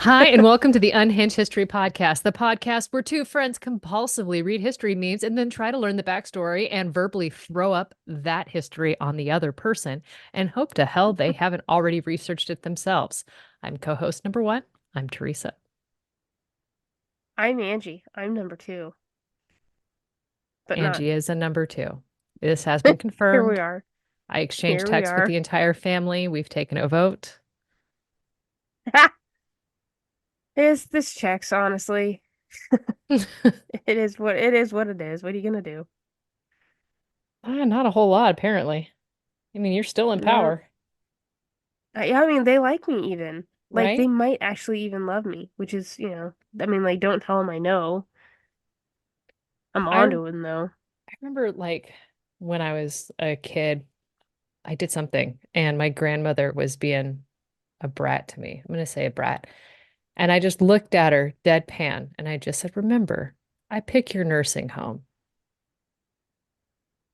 Hi, and welcome to the Unhinged History Podcast, the podcast where two friends compulsively read history memes and then try to learn the backstory and verbally throw up that history on the other person and hope to hell they haven't already researched it themselves. I'm co host number one. I'm Theresa. I'm Angie. I'm number two, but not. Angie is a number two. This has been Here we confirmed. are. I exchanged Here we texts with the are. entire family. We've taken a vote. This checks, honestly. It is what it is. What are you gonna do? Not a whole lot, apparently. I mean, you're still in No. power, I mean, they like me even. Like they right? might actually even love me, which is, I mean, like don't tell them I know. I'm I onto them though. I remember when I was a kid, I did something and my grandmother was being a brat to me. I'm going to say a brat. And I just looked at her deadpan and I just said, "Remember, I pick your nursing home."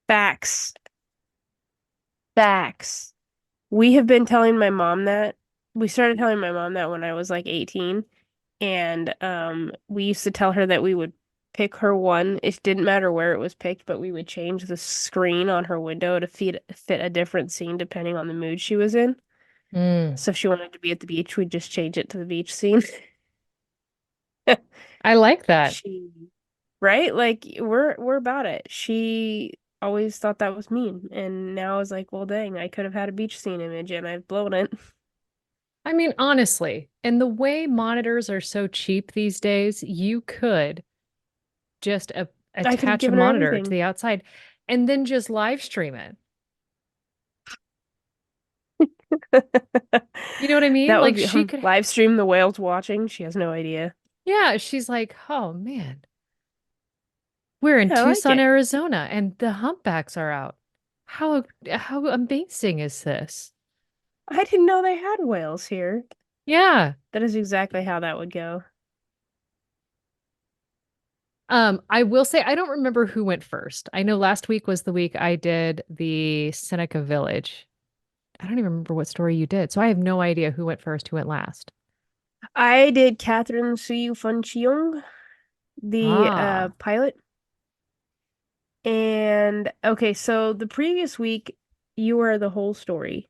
Facts. Facts. We have been telling my mom that. We started telling my mom that when I was like 18. And we used to tell her that we would pick her one. It didn't matter where it was picked, but we would change the screen on her window to fit a different scene depending on the mood she was in. Mm, So if she wanted to be at the beach, we'd just change it to the beach scene. I like that. She, right? Like we're about it. She always thought that was mean, and now I was like, well, dang, I could have had a beach scene image, and I've blown it. I mean, honestly, and the way monitors are so cheap these days, you could just I could have attach a given her monitor to everything. the outside and then just live stream it. You know what I mean? That would Like be she could, live stream the whales watching. She has no idea. yeah, she's like, "Oh man, we're in Yeah, I like Tucson, it. Arizona, and the humpbacks are out. How amazing is this?" I didn't know they had whales here. Yeah. That is exactly how that would go. I will say I don't remember who went first. I know last week was the week I did the Seneca Village. I don't even remember what story you did, so I have no idea who went first, who went last. I did Catherine Sui Fun Cheong, the Ah. pilot. And okay, so the previous week you were the whole story.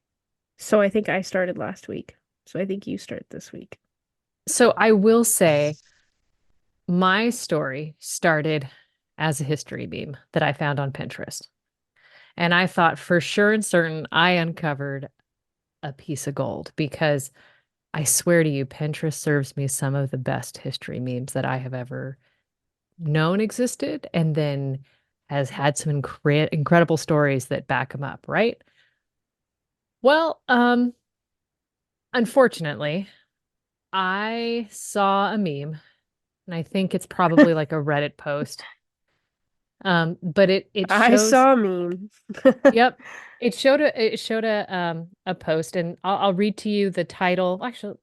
So I think I started last week. So I think you start this week. So I will say my story started as a history meme that I found on Pinterest. And I thought for sure and certain I uncovered a piece of gold because I swear to you, Pinterest serves me some of the best history memes that I have ever known existed and then has had some incredible stories that back them up, right? Well, unfortunately, I saw a meme and I think it's probably like a Reddit post. But it I shows, saw a meme. yep, it showed a post and I'll read to you the title. Actually,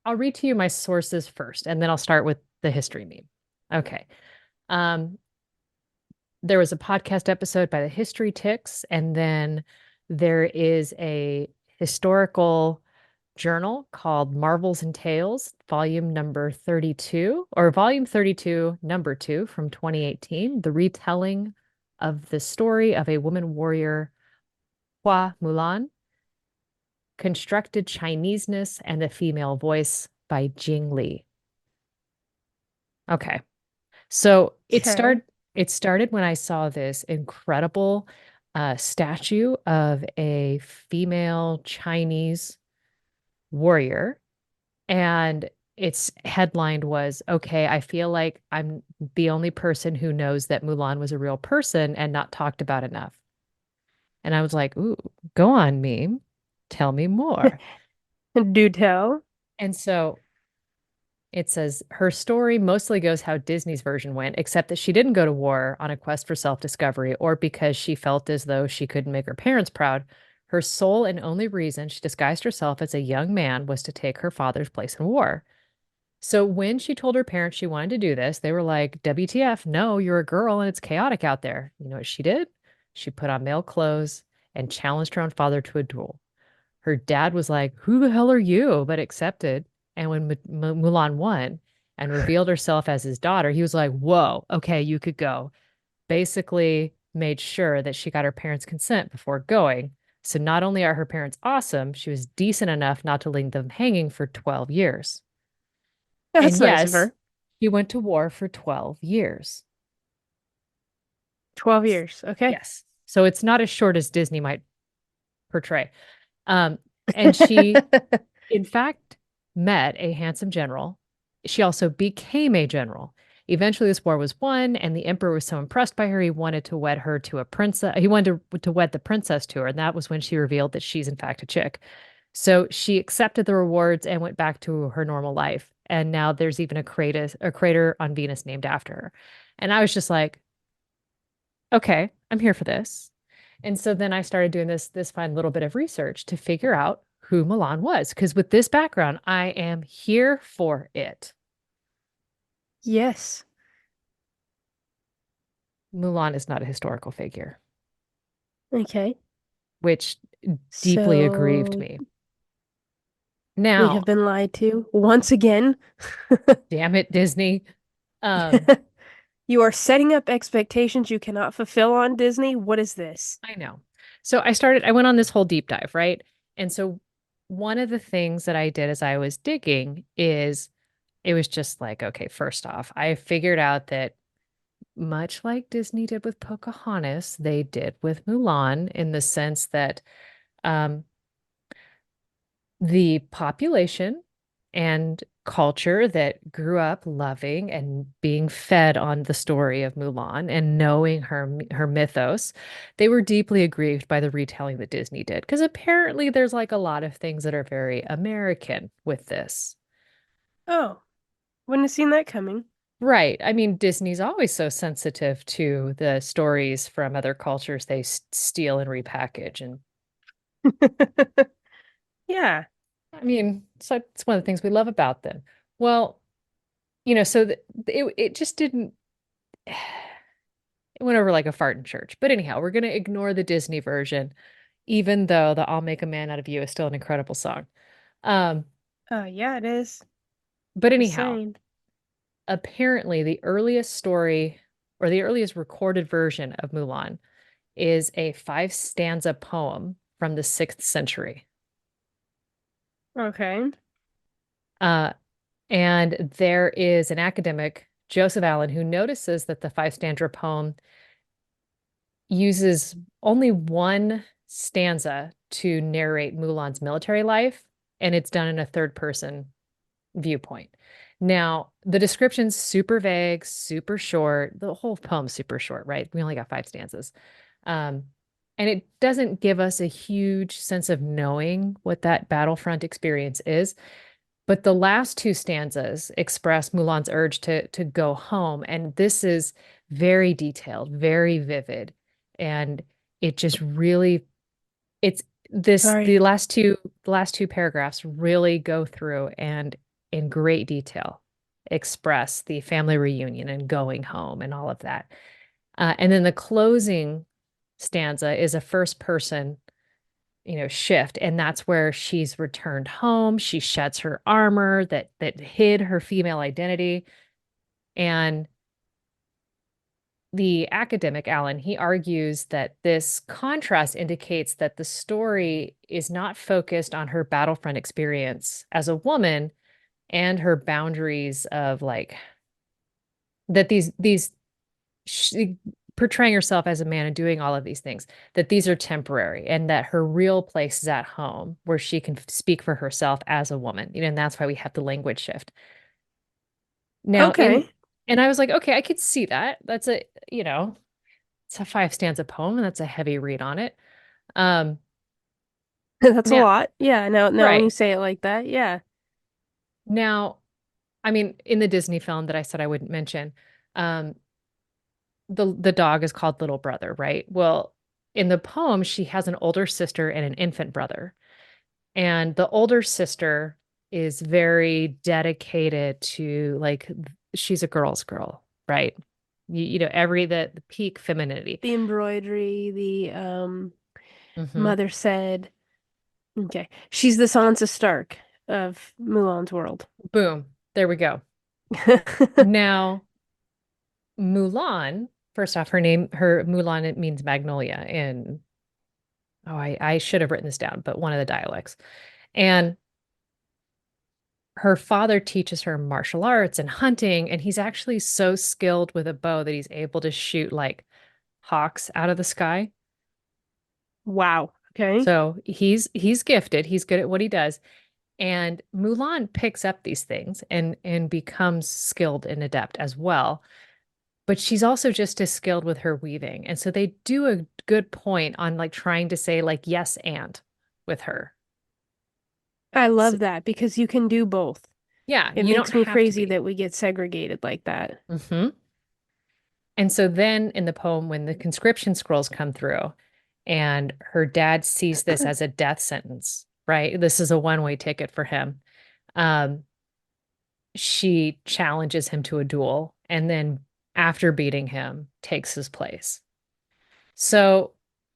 I'll read to you my sources first, and then I'll start with the history meme. Okay. Um, there was a podcast episode by the History Ticks, and then there is a historical journal called Marvels and Tales, volume number 32, or volume 32, number 2 from 2018, the retelling of the story of a woman warrior, Hua Mulan, constructed Chineseness and a female voice by Jing Li. Okay. So Okay. it started when I saw this incredible statue of a female Chinese warrior, and its headline was, "Okay, I feel like I'm the only person who knows that Mulan was a real person and not talked about enough." And I was like, "Ooh, go on, meme. Tell me more." Do tell. And so it says her story mostly goes how Disney's version went, except that she didn't go to war on a quest for self-discovery or because she felt as though she couldn't make her parents proud. Her sole and only reason she disguised herself as a young man was to take her father's place in war. So when she told her parents she wanted to do this, they were like, WTF, no, you're a girl and it's chaotic out there. You know what she did? She put on male clothes and challenged her own father to a duel. Her dad was like, who the hell are you? But accepted. And when Mulan won and revealed herself as his daughter, he was like, whoa, okay, you could go. Basically, made sure that she got her parents' consent before going. So not only are her parents awesome, she was decent enough not to leave them hanging for 12 years. And That's nice of yes, her. she went to war for 12 years. 12 years. Okay. Yes. So it's not as short as Disney might portray. Um, and she, in fact, met a handsome general. She also became a general. Eventually, this war was won, and the emperor was so impressed by her, he wanted to wed her to a princess. He wanted to wed the princess to her, and that was when she revealed that she's in fact a chick. So she accepted the rewards and went back to her normal life. And now there's even a crater on Venus named after her. And I was just like, okay, I'm here for this. And so then I started doing this fun little bit of research to figure out who Milan was. Because with this background, I am here for it. Yes. Mulan is not a historical figure, Okay. which deeply aggrieved So me. we Now, have been lied to once again. damn it, Disney. Um, You are setting up expectations you cannot fulfill on Disney. What is this? I know. So I went on this whole deep dive, right? And so one of the things that I did as I was digging is it was just like, okay, first off, I figured out that much like Disney did with Pocahontas, they did with Mulan in the sense that um, the population and culture that grew up loving and being fed on the story of Mulan and knowing her mythos, they were deeply aggrieved by the retelling that Disney did. Because apparently there's like a lot of things that are very American with this. Oh, wouldn't have seen that coming. Right. I mean, Disney's always so sensitive to the stories from other cultures they steal and repackage. And Yeah. I mean, so it's one of the things we love about them. Well, so it just didn't, it went over like a fart in church. But anyhow, we're going to ignore the Disney version, even though the I'll Make a Man Out of You is still an incredible song. Um, Oh, yeah, it is. but Just anyhow, saying. apparently the earliest story or the earliest recorded version of Mulan is a five stanza poem from the 6th century. Okay. Uh, and there is an academic, Joseph Allen, who notices that the five stanza poem uses only one stanza to narrate Mulan's military life, and it's done in a third person viewpoint. Now, the description's super vague, super short. The whole poem's super short, right? We only got five stanzas. Um, and it doesn't give us a huge sense of knowing what that battlefront experience is. But the last two stanzas express Mulan's urge to go home. And this is very detailed, very vivid. And it just really it's this Sorry. the last two paragraphs really go through and in great detail express the family reunion and going home and all of that. And then the closing stanza is a first person, shift, and that's where she's returned home. She sheds her armor that hid her female identity, and the academic Alan, he argues that this contrast indicates that the story is not focused on her battlefront experience as a woman and her boundaries of like that these she, portraying herself as a man and doing all of these things, that these are temporary and that her real place is at home where she can speak for herself as a woman, and that's why we have the language shift. Now in Okay. and I was like, okay, I could see that. That's it's a five stanza poem and that's a heavy read on it. Um That's a now lot. Yeah, now when you right. say it like that, yeah. Now, I mean, in the Disney film that I said I wouldn't mention, um, the dog is called Little Brother, right? Well, in the poem, she has an older sister and an infant brother. And the older sister is very dedicated to like she's a girl's girl, right? Every the peak femininity. The embroidery, the Hmm. mother said, okay. She's the Sansa Stark of Mulan's world. Boom. There we go. Now, Mulan, first off, her Mulan, it means magnolia in, oh, I should have written this down, but one of the dialects. And her father teaches her martial arts and hunting, and he's actually so skilled with a bow that he's able to shoot like hawks out of the sky. Wow. Okay. So he's gifted. He's good at what he does. And Mulan picks up these things and becomes skilled and adept as well. But she's also just as skilled with her weaving. And so they do a good point on like trying to say like yes and with her. I So, love that because you can do both. yeah, It you don't makes me have to crazy be. that we get segregated like that. Hmm. And so then in the poem, when the conscription scrolls come through and her dad sees this as a death sentence, right? This is a one-way ticket for him. Um, she challenges him to a duel and then after beating him takes his place. So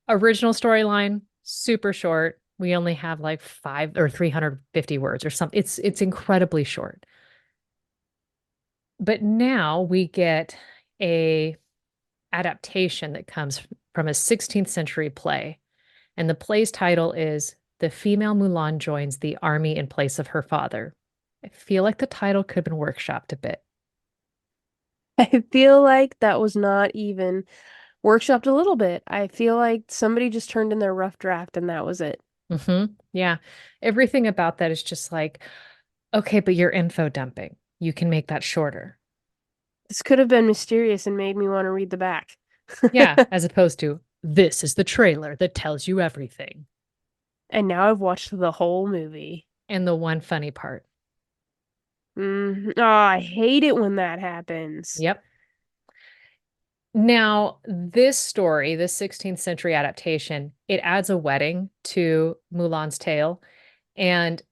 original storyline, super short. We only have like 350 words or something. It's incredibly short. But now we get a adaptation that comes from a 16th century play. And the play's title is The Female Mulan Joins the Army in Place of Her Father. I feel like the title could have been workshopped a bit. I feel like that was not even workshopped a little bit. I feel like somebody just turned in their rough draft and that was it. Yeah. Everything about that is just like, okay, but you're info dumping. You can make that shorter. This could have been mysterious and made me want to read the back. Yeah, as opposed to this is the trailer that tells you everything. And now I've watched the whole movie. And the one funny part. Oh, I hate it when that happens. Yep. Now, this story, this 16th century adaptation, it adds a wedding to Mulan's tale. And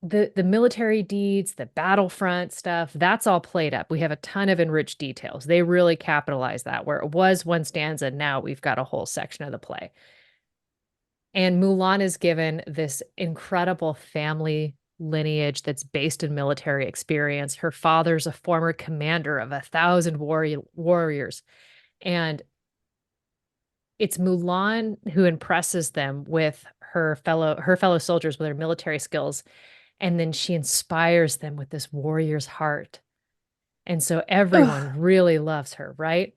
the military deeds, the battlefront stuff, that's all played up. We have a ton of enriched details. They really capitalize that where it was one stanza, now we've got a whole section of the play. And Mulan is given this incredible family lineage that's based in military experience. Her father's a former commander of 1,000 warriors. And it's Mulan who impresses them with her fellow soldiers with her military skills. And then she inspires them with this warrior's heart. And so Ugh. everyone really loves her, right?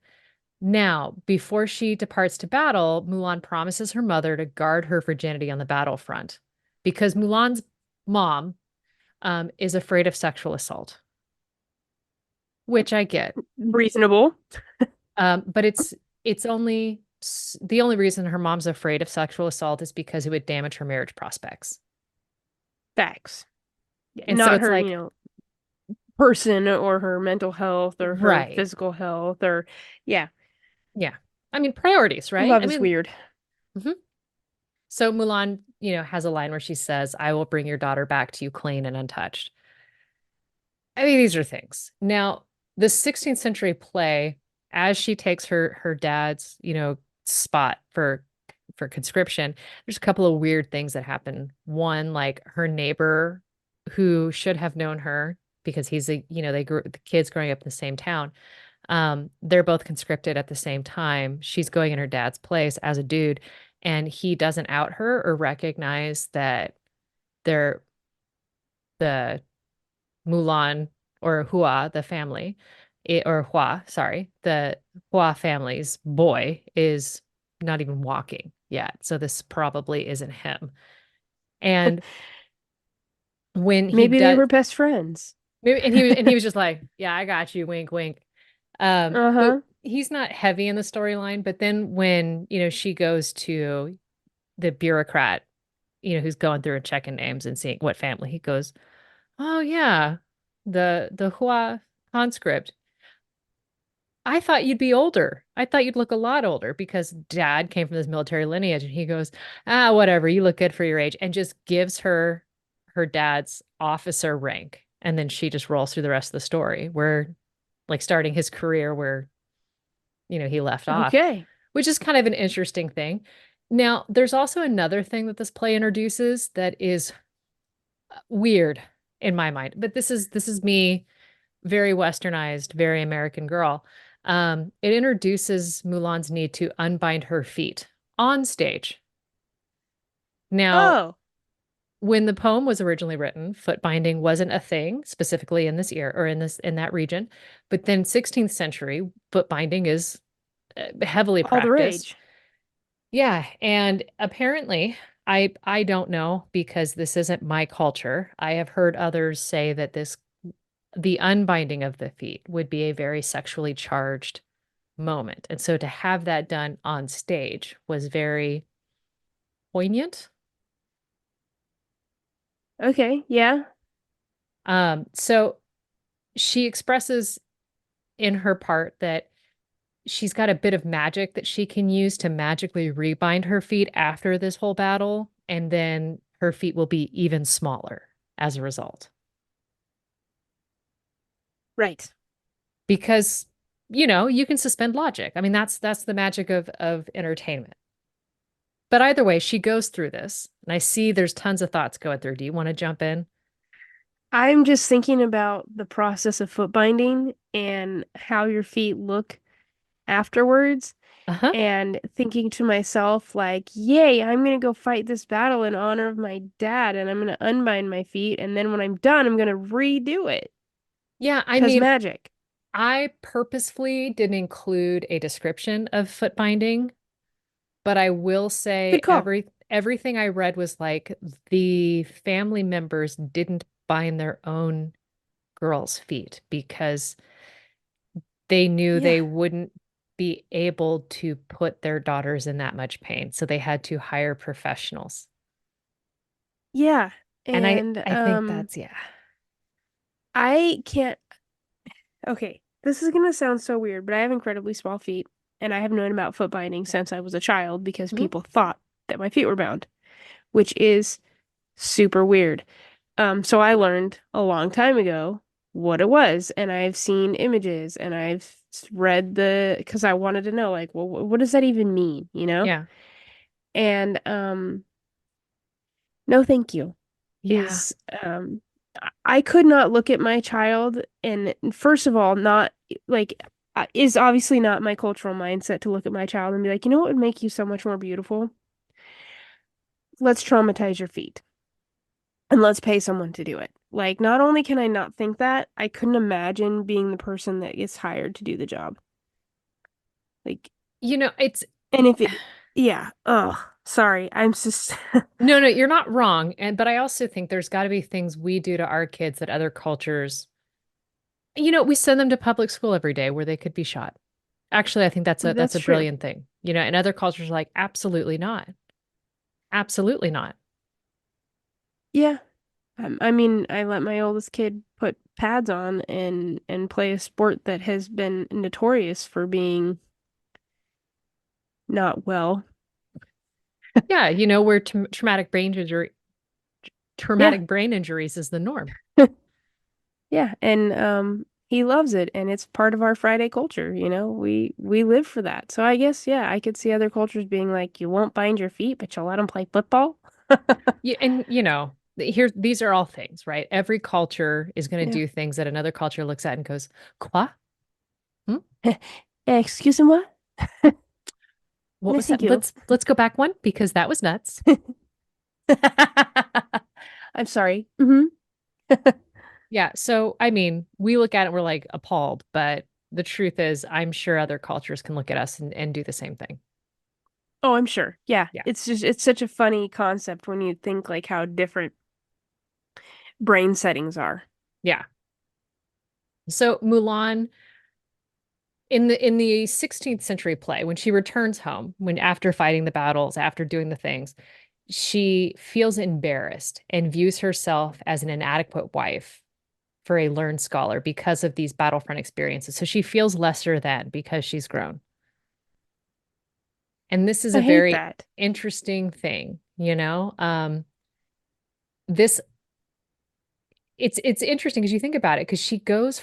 Now, before she departs to battle, Mulan promises her mother to guard her virginity on the battlefront because Mulan's mom is afraid of sexual assault, which I get. Reasonable. But it's only the only reason her mom's afraid of sexual assault is because it would damage her marriage prospects. Facts. And so Not it's her, like, person or her mental health or her right. physical health or, yeah, Yeah. I mean, priorities, right? love I is mean, weird. mhm. So Mulan, has a line where she says, I will bring your daughter back to you clean and untouched. I mean, these are things. Now, the 16th century play, as she takes her dad's, spot for conscription, there's a couple of weird things that happen. One, like her neighbor who should have known her because the kids growing up in the same town. They're both conscripted at the same time. She's going in her dad's place as a dude, and he doesn't out her or recognize that they're the Mulan or Hua, the family, or Hua, sorry, the Hua family's boy is not even walking yet. So this probably isn't him. And when he Maybe they does, were best friends. maybe, and he was just like, "Yeah, I got you, wink, wink." But Uh-huh. he's not heavy in the storyline. But then when she goes to the bureaucrat, who's going through and checking names and seeing what family, he goes, "Oh yeah, the Hua conscript. I thought you'd be older. I thought you'd look a lot older because dad came from this military lineage." And he goes, "Ah, whatever. You look good for your age," and just gives her dad's officer rank. And then she just rolls through the rest of the story where like starting his career where, he left off, Okay. which is kind of an interesting thing. Now, there's also another thing that this play introduces that is weird in my mind. But this is me, very westernized, very American girl. It introduces Mulan's need to unbind her feet on stage. Now, Oh, when the poem was originally written, foot binding wasn't a thing specifically in this era or in that region. But then 16th century foot binding is heavily all the practiced. rage. Yeah, and apparently I don't know because this isn't my culture. I have heard others say that the unbinding of the feet would be a very sexually charged moment. And so to have that done on stage was very poignant. Okay, yeah. So she expresses in her part that she's got a bit of magic that she can use to magically rebind her feet after this whole battle, and then her feet will be even smaller as a result. Right. Because, you can suspend logic. I mean, that's the magic of entertainment. But either way, she goes through this, and I see there's tons of thoughts going through. Do you want to jump in? I'm just thinking about the process of foot binding and how your feet look afterwards, Uh-huh. and thinking to myself, like, yay, I'm gonna go fight this battle in honor of my dad, and I'm gonna unbind my feet, and then when I'm done, I'm gonna redo it. Yeah, I 'Cause mean, magic. I purposefully didn't include a description of foot binding, but I will say Good call. everything I read was like the family members didn't bind their own girls' feet because they knew Yeah. they wouldn't be able to put their daughters in that much pain. So they had to hire professionals. Yeah. And I And I think that's yeah. I can't okay, this is gonna sound so weird, but I have incredibly small feet, and I have known about foot binding since I was a child because Mhm. people thought that my feet were bound, which is super weird. So I learned a long time ago what it was, and I've seen images, and I've read because I wanted to know, like, well, what does that even mean, you know? Yeah. And no, thank you. Yeah. Is I could not look at my child, and first of all, not like is obviously not my cultural mindset to look at my child and be like, you know what would make you so much more beautiful? Let's traumatize your feet and let's pay someone to do it. Like, not only can I not think that, I couldn't imagine being the person that gets hired to do the job. Like, It's and if it, yeah, oh, sorry, I'm just, no, no, you're not wrong. But I also think there's got to be things we do to our kids that other cultures, we send them to public school every day where they could be shot. Actually, I think that's a that's true. brilliant thing. And other cultures are like, absolutely not. Absolutely not. Yeah. I mean, I let my oldest kid put pads on and play a sport that has been notorious for being not well. Yeah, where Yeah. traumatic brain injuries is the norm. Yeah, and he loves it, and it's part of our Friday culture, you know. We live for that. So I guess, yeah, I could see other cultures being like, you won't bind your feet, but you'll let them play football. Yeah, and here these are all things, right? Every culture is going to Yeah. do things that another culture looks at and goes, "Quoi? Hmm? Excuse-moi? What No, was that? thank you. Let's go back one because that was nuts." I'm sorry. Hmm. Yeah, so I mean, we look at it and we're like appalled, but the truth is, I'm sure other cultures can look at us and do the same thing. Oh, I'm sure. Yeah. Yeah. It's such a funny concept when you think like how different brain settings are. Yeah. So Mulan in the 16th century play, when she returns home, when after fighting the battles, after doing the things, she feels embarrassed and views herself as an inadequate wife for a learned scholar because of these battlefront experiences. So she feels lesser than because she's grown. And this is I a hate very that. interesting thing. This it's interesting because you think about it because she goes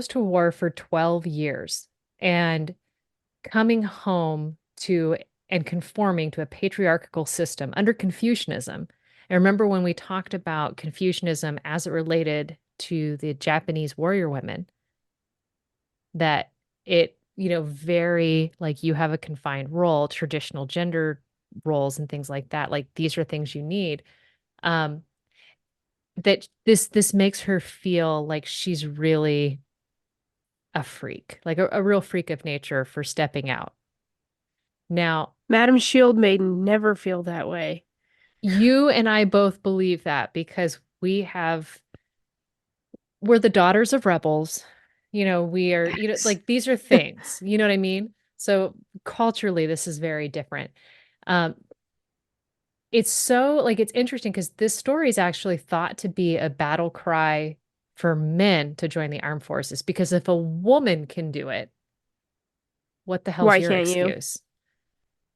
to war for 12 years and coming home to and conforming to a patriarchal system under Confucianism And remember when we talked about Confucianism as it related to the Japanese warrior women, that it, very like you have a confined role, traditional gender roles and things like that. Like these are things you need. Um, that this makes her feel like she's really a freak, like a real freak of nature for stepping out. Now, Madam Shield may never feel that way. you and I both believe that because we're the daughters of rebels. We are, Facts. like these are things, you know what I mean? So culturally, this is very different. Um, it's so like it's interesting because this story is actually thought to be a battle cry for men to join the armed forces because if a woman can do it, what the hell's Why your can't you? excuse?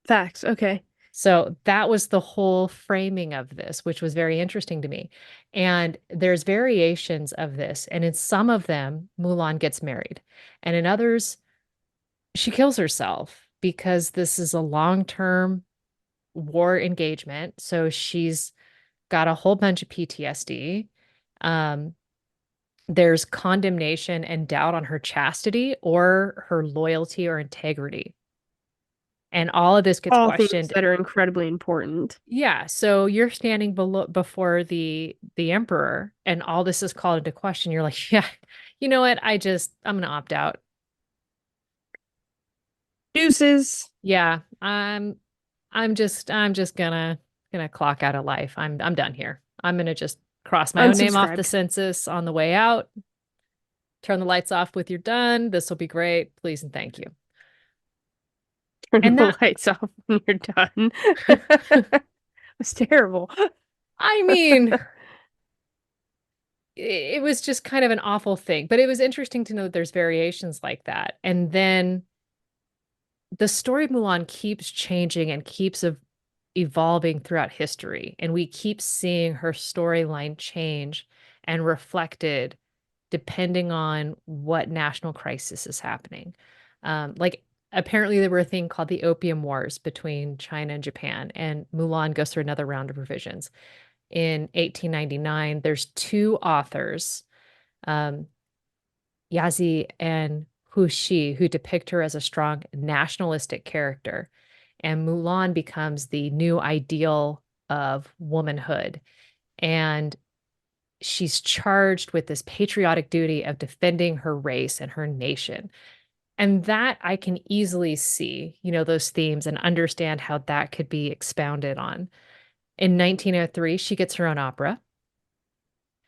Facts. Okay. So that was the whole framing of this, which was very interesting to me. And there's variations of this. And in some of them, Mulan gets married. And in others, she kills herself because this is a long-term war engagement. So she's got a whole bunch of PTSD. Um, there's condemnation and doubt on her chastity or her loyalty or integrity. And all of this gets All things questioned. that are incredibly important. Yeah, so you're standing before the emperor and all this is called into question. You're like, yeah, you know what? I'm gonna opt out. Deuces. Yeah, I'm just gonna clock out of life. I'm done here. I'm gonna just cross my own name off the Unsubscribed. census on the way out. Turn the lights off with you're done. This will be great. Please and thank you. Turn And the that lights off when you're done. It's terrible. I mean, it was just kind of an awful thing, but it was interesting to know that there's variations like that. And then the story of Mulan keeps changing and keeps evolving throughout history. And we keep seeing her storyline change and reflected depending on what national crisis is happening. Like, apparently, there were a thing called the Opium Wars between China and Japan, and Mulan goes through another round of revisions. In 1899, there's two authors, um, Yazi and Hu Shi, who depict her as a strong nationalistic character. And Mulan becomes the new ideal of womanhood. And she's charged with this patriotic duty of defending her race and her nation. And that I can easily see, those themes and understand how that could be expounded on. In 1903, she gets her own opera.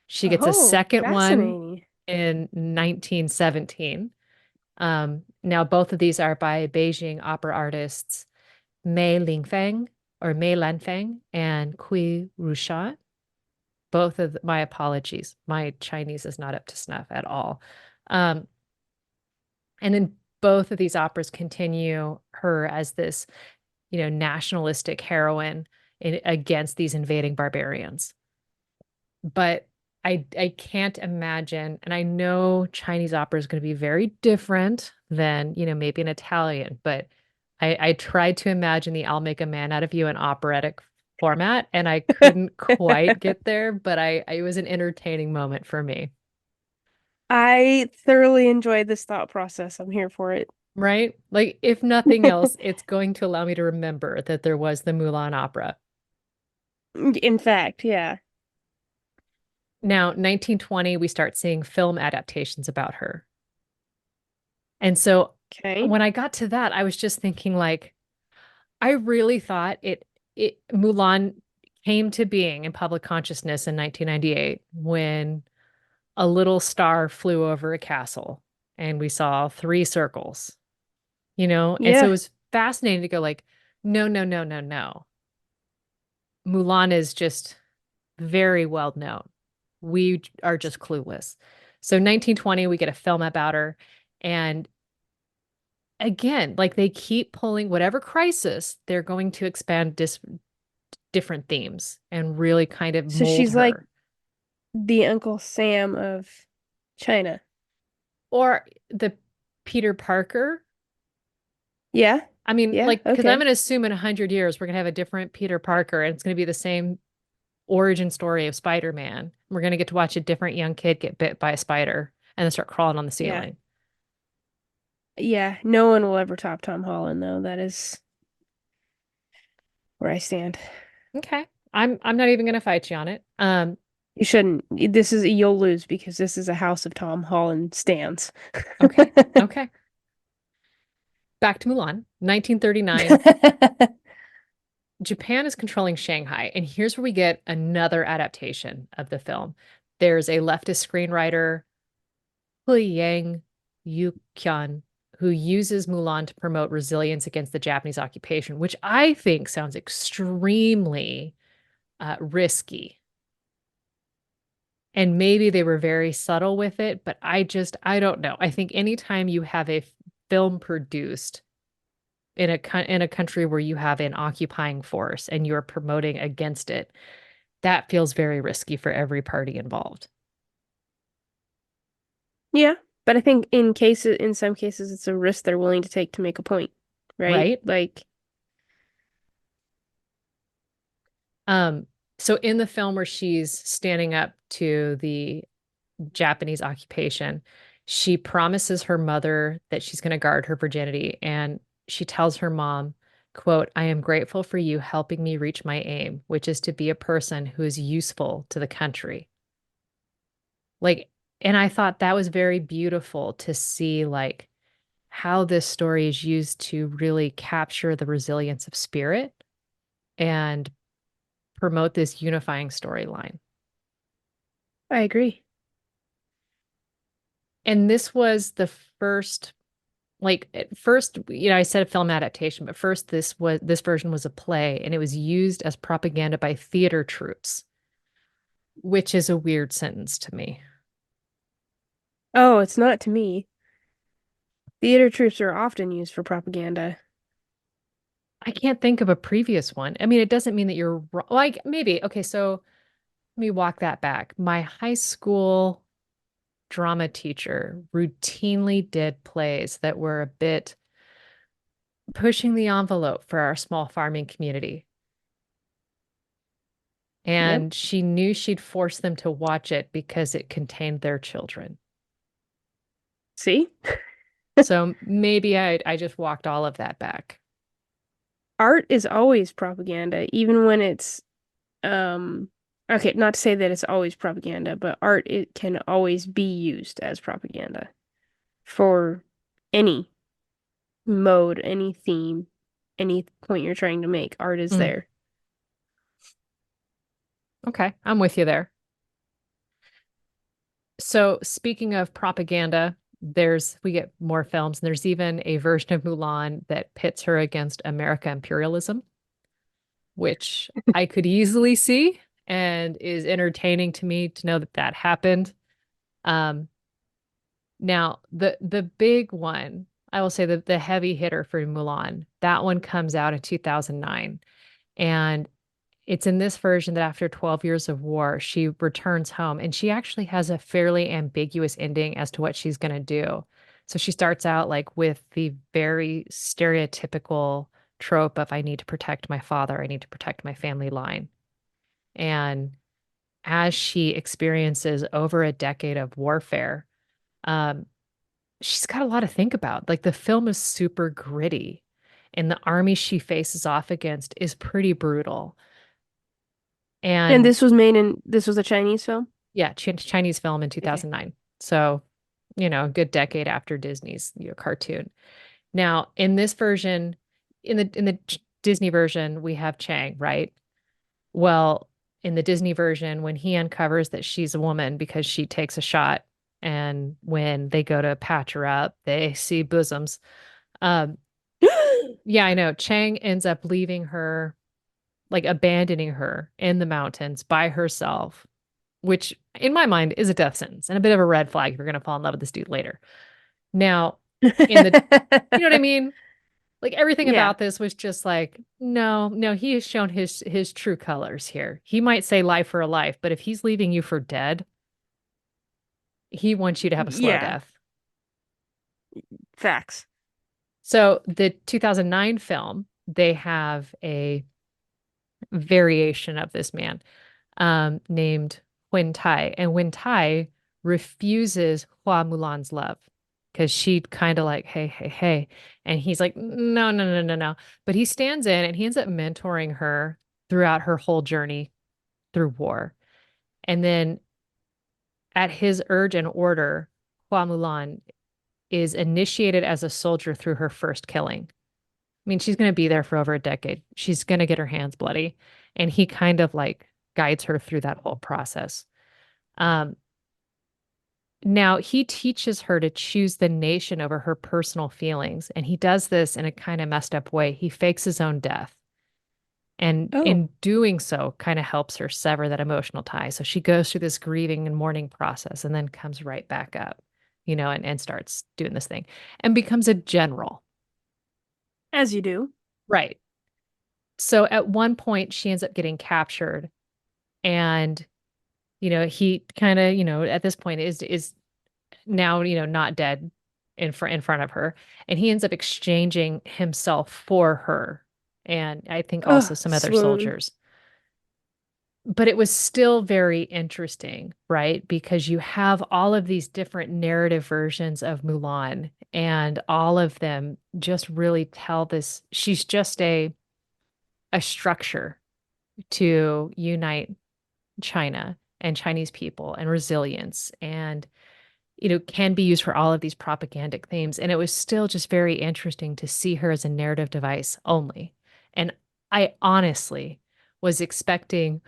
She gets a Oh, second one fascinating. in 1917. Now, both of these are by Beijing opera artists Mei Lingfeng or Mei Lanfeng and Kui Rushan. Both of my apologies. My Chinese is not up to snuff at all. Um, and then both of these operas continue her as this, nationalistic heroine against these invading barbarians. But I can't imagine, and I know Chinese opera is going to be very different than, maybe an Italian, but I tried to imagine the I'll Make a Man Out of You in operatic format, and I couldn't quite get there, but it was an entertaining moment for me, I thoroughly enjoyed this thought process. I'm here for it. right? Like, if nothing else, it's going to allow me to remember that there was the Mulan opera. In fact, yeah. Now, 1920, we start seeing film adaptations about her. And so Okay. when I got to that, I was just thinking like I really thought it Mulan came to being in public consciousness in 1998 when a little star flew over a castle and we saw three circles, And so it Yeah. was fascinating to go like, no, no, no, no, no. Mulan is just very well known. We are just clueless. So 1920, we get a film about her. And again, like they keep pulling whatever crisis, they're going to expand different themes and really kind of So mold she's like her. the Uncle Sam of China. Or the Peter Parker. Yeah. I mean, Yeah. like, because I'm Okay. going to assume in 100 years, we're going to have a different Peter Parker and it's going to be the same origin story of Spider-Man. We're going to get to watch a different young kid get bit by a spider and then start crawling on the Yeah. ceiling. Yeah. No one will ever top Tom Holland, though. That is where I stand. Okay. I'm not even going to fight you on it. You shouldn't. You'll lose because this is a House of Tom Holland stands. Okay. Okay. Back to Mulan, 1939. Japan is controlling Shanghai, and here's where we get another adaptation of the film. There's a leftist screenwriter, Yang Yukyun, who uses Mulan to promote resilience against the Japanese occupation, which I think sounds extremely risky. And maybe they were very subtle with it, but I don't know. I think anytime you have a film produced in a country where you have an occupying force and you're promoting against it, that feels very risky for every party involved. Yeah, but I think in some cases, it's a risk they're willing to take to make a point, right? Right? Like, Um, so in the film where she's standing up to the Japanese occupation, she promises her mother that she's going to guard her virginity, and she tells her mom, quote, I am grateful for you helping me reach my aim, which is to be a person who is useful to the country. Like, and I thought that was very beautiful to see, like, how this story is used to really capture the resilience of spirit and promote this unifying storyline. I agree. And this was the first, like at first, I said a film adaptation, but first this version was a play, and it was used as propaganda by theater troops, which is a weird sentence to me. Oh, it's not to me. Theater troops are often used for propaganda. I can't think of a previous one. I mean, it doesn't mean that you're wrong. Like maybe, okay, so let me walk that back. My high school drama teacher routinely did plays that were a bit pushing the envelope for our small farming community. Yep. And she knew she'd force them to watch it because it contained their children. See? So maybe I just walked all of that back. Art is always propaganda, even when it's okay, not to say that it's always propaganda, but art it can always be used as propaganda for any mode, any theme, any point you're trying to make. Art is Mm, there. okay, I'm with you there. So speaking of propaganda, we get more films, and there's even a version of Mulan that pits her against America imperialism, which I could easily see and is entertaining to me to know that that happened. Um, Now, the big one, I will say that the heavy hitter for Mulan, that one comes out in 2009. And it's in this version that after 12 years of war, she returns home, and she actually has a fairly ambiguous ending as to what she's going to do. So she starts out like with the very stereotypical trope of I need to protect my father, I need to protect my family line. And as she experiences over a decade of warfare, um, she's got a lot to think about. Like the film is super gritty, and the army she faces off against is pretty brutal. And And this was a Chinese film? yeah, Chinese film in Okay. 2009. So, a good decade after Disney's, cartoon. Now, in this version, in the Disney version, we have Chang, right? Well, in the Disney version, when he uncovers that she's a woman because she takes a shot, and when they go to patch her up, they see bosoms. Um, yeah, I know. Chang ends up leaving her, like abandoning her in the mountains by herself, which in my mind is a death sentence and a bit of a red flag if you're going to fall in love with this dude later. Now, in the, you know what I mean? Like everything Yeah. about this was just like, no, no, he has shown his true colors here. He might say life for a life, but if he's leaving you for dead, he wants you to have a slow Yeah. death. Facts. So the 2009 film, they have a variation of this man. named Huin Tai. And Huin Tai refuses Hua Mulan's love because she kind of like, hey, hey, hey. And he's like, no, no, no, no, no. But he stands in and he ends up mentoring her throughout her whole journey through war. And then at his urge and order, Hua Mulan is initiated as a soldier through her first killing. I mean, she's going to be there for over a decade. She's going to get her hands bloody. And he kind of like guides her through that whole process. Um, Now, he teaches her to choose the nation over her personal feelings. And he does this in a kind of messed up way. He fakes his own death. And Oh, in doing so, kind of helps her sever that emotional tie. So she goes through this grieving and mourning process and then comes right back up, and starts doing this thing and becomes a general. as you do. Right. So at one point, she ends up getting captured. And, he kind of, at this point is now, not dead in front of her. And he ends up exchanging himself for her. And I think also Oh, some other swoon. soldiers. But it was still very interesting, right? Because you have all of these different narrative versions of Mulan, and all of them just really tell this. She's just a structure to unite China and Chinese people and resilience and can be used for all of these propagandic themes. And it was still just very interesting to see her as a narrative device only. And I honestly was expecting,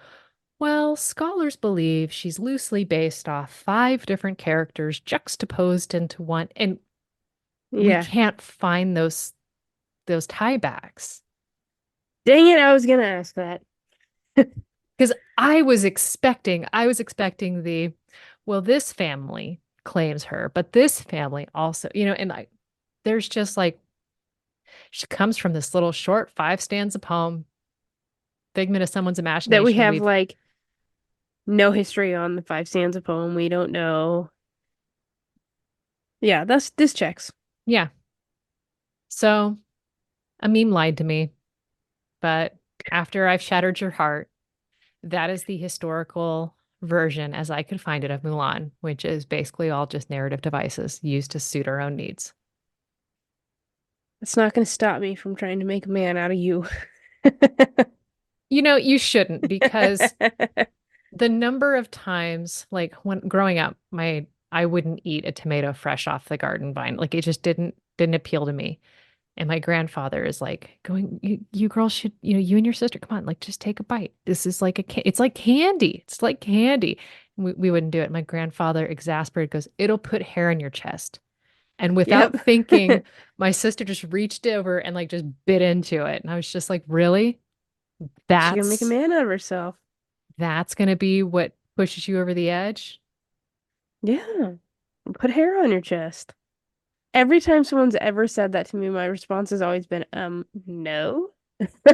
well, scholars believe she's loosely based off five different characters juxtaposed into one. And we Yeah. can't find those tiebacks. Dang it, I was gonna ask that. Because I was expecting well, this family claims her, but this family also, and there's just like, she comes from this little short five stanza poem, figment of someone's That we imagination. have like no history on the five stanza poem. We don't know. Yeah, this checks. Yeah. So a meme lied to me, but after I've shattered your heart, that is the historical version as I could find it of Mulan, which is basically all just narrative devices used to suit our own needs. It's not gonna stop me from trying to make a man out of you. You shouldn't, because the number of times, like when growing up, I wouldn't eat a tomato fresh off the garden vine. Like it just didn't appeal to me. And my grandfather is like going, you girls should, you and your sister, come on, like just take a bite. This is like it's like candy. It's like candy. We wouldn't do it. My grandfather, exasperated, goes, it'll put hair on your chest. And Yep. without thinking, my sister just reached over and like just bit into it. And I was just like, really? She's gonna make a That's man out of herself. that's gonna be what pushes you over the edge? Yeah. Put hair on your chest. Every time someone's ever said that to me, my response has always been, no.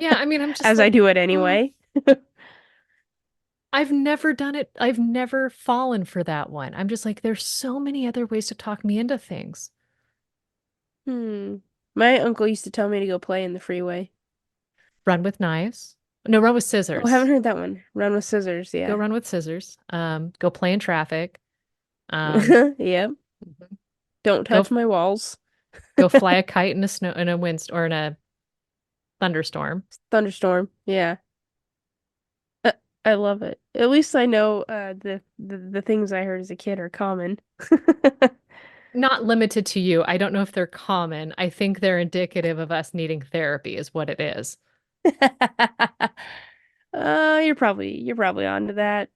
Yeah, I mean, I'm just As I like, do it oh, anyway. I've never done it. I've never fallen for that one. I'm just like, there's so many other ways to talk me into things. Hmm. My uncle used to tell me to go play in the freeway. Run with knives. No, run with Oh, I haven't scissors. heard that one. Run with scissors, Go yeah. run with scissors. Go play in traffic. Um, Yep. mhm. Don't go touch my walls. go fly a kite in a wind or in a thunderstorm. Thunderstorm. Yeah. Uh, I love it. At least I know the things I heard as a kid are common. Not limited to you. I don't know if they're common. I think they're indicative of us needing therapy, is what it is. You're probably onto that.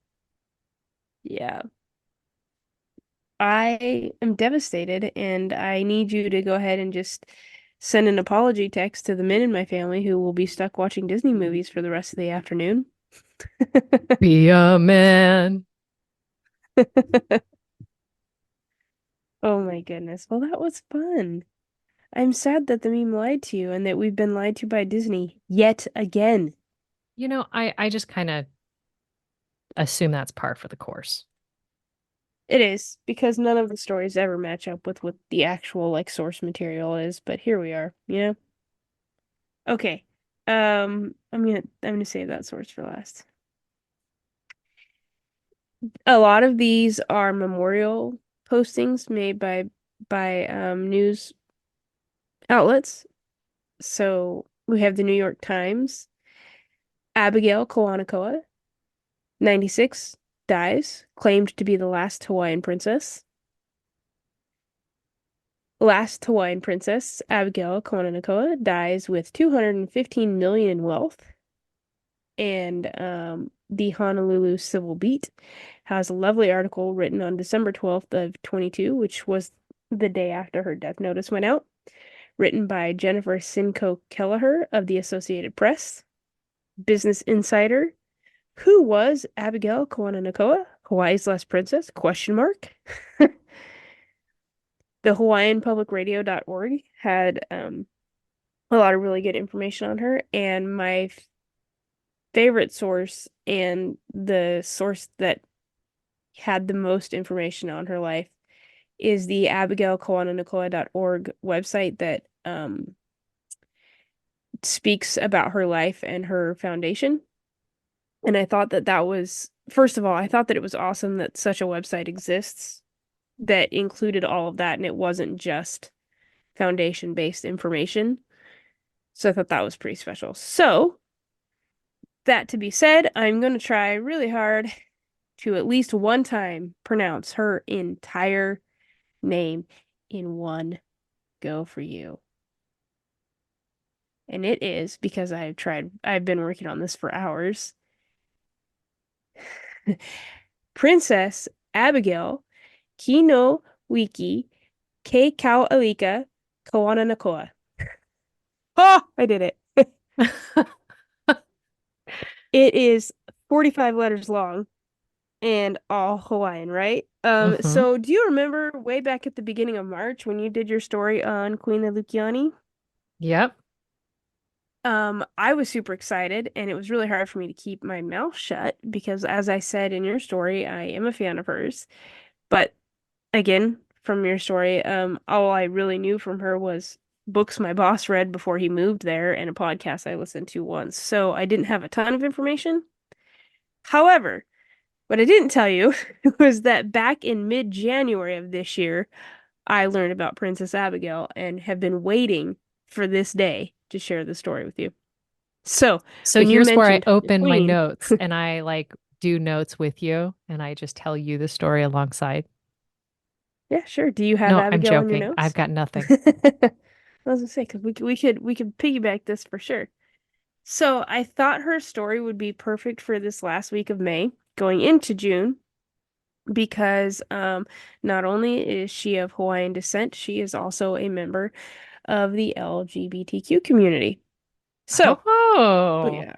Yeah. I am devastated and I need you to go ahead and just send an apology text to the men in my family who will be stuck watching Disney movies for the rest of the afternoon. Be a man. Oh my goodness. Well, that was fun. I'm sad that the meme lied to you and that we've been lied to by Disney yet again. I just kind of assume that's par for the course. It is, because none of the stories ever match up with what the actual like source material is, but here we are, you know? Okay. I'm gonna save that source for last. A lot of these are memorial postings made by news outlets. So we have the New York Times. Abigail Kawānanakoa, 96, dies, claimed to be the last Hawaiian princess. Last Hawaiian princess, Abigail Kawānanakoa, dies with 215 million in wealth. And the Honolulu Civil Beat has a lovely article written on December 12th of 22, which was the day after her death notice went out, written by Jennifer Simcoe Kelleher of the Associated Press. Business Insider, who was Abigail Kawānanakoa, Hawaii's last princess? Question mark. The HawaiianPublicRadio.org had a lot of really good information on her, and my favorite source and the source that had the most information on her life is the AbigailKawānanakoa.org website that speaks about her life and her foundation. And I thought that that was, first of all, I thought that it was awesome that such a website exists that included all of that and it wasn't just foundation-based information. So I thought that was pretty special. So, that to be said, I'm going to try really hard to at least one time pronounce her entire name in one go for you. And it is because I've been working on this for hours. Princess Abigail Kino Wiki Ke Kaualika Kawānanakoa. Oh, I did it. It is 45 letters long and all Hawaiian, right? Mm-hmm. So do you remember way back at the beginning of March when you did your story on Queen Lelukiani? Yep. I was super excited and it was really hard for me to keep my mouth shut because as I said in your story, I am a fan of hers. But again, from your story, all I really knew from her was books my boss read before he moved there and a podcast I listened to once. So I didn't have a ton of information. However, what I didn't tell you was that back in mid-January of this year, I learned about Princess Abigail and have been waiting for this day to share the story with you. So, So when you here's where I mentioned the open my Queen, notes and I like do notes with you and I just tell you the story alongside. yeah, sure. Do you have No, I'm Abigail in your joking. I've notes? got nothing. I was gonna say because we could piggyback this for sure. So I thought her story would be perfect for this last week of May, going into June, because not only is she of Hawaiian descent, she is also a member of the LGBTQ community. So, oh Oh. yeah,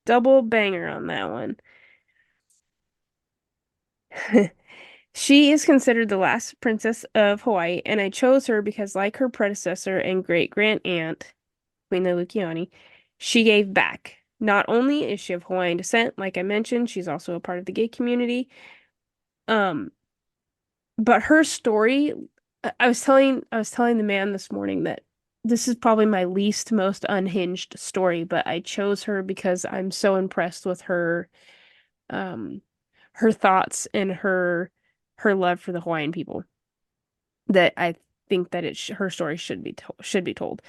double banger on that one. She is considered the last princess of Hawaii, and I chose her because, like her predecessor and great-grand aunt, Queen Lelukiani, she gave back. Not only is she of Hawaiian descent, like I mentioned, she's also a part of the gay community. Um, but her story, I was telling the man this morning that this is probably my least most unhinged story, but I chose her because I'm so impressed with um, her thoughts and her love for the Hawaiian people that I think that her story should be told.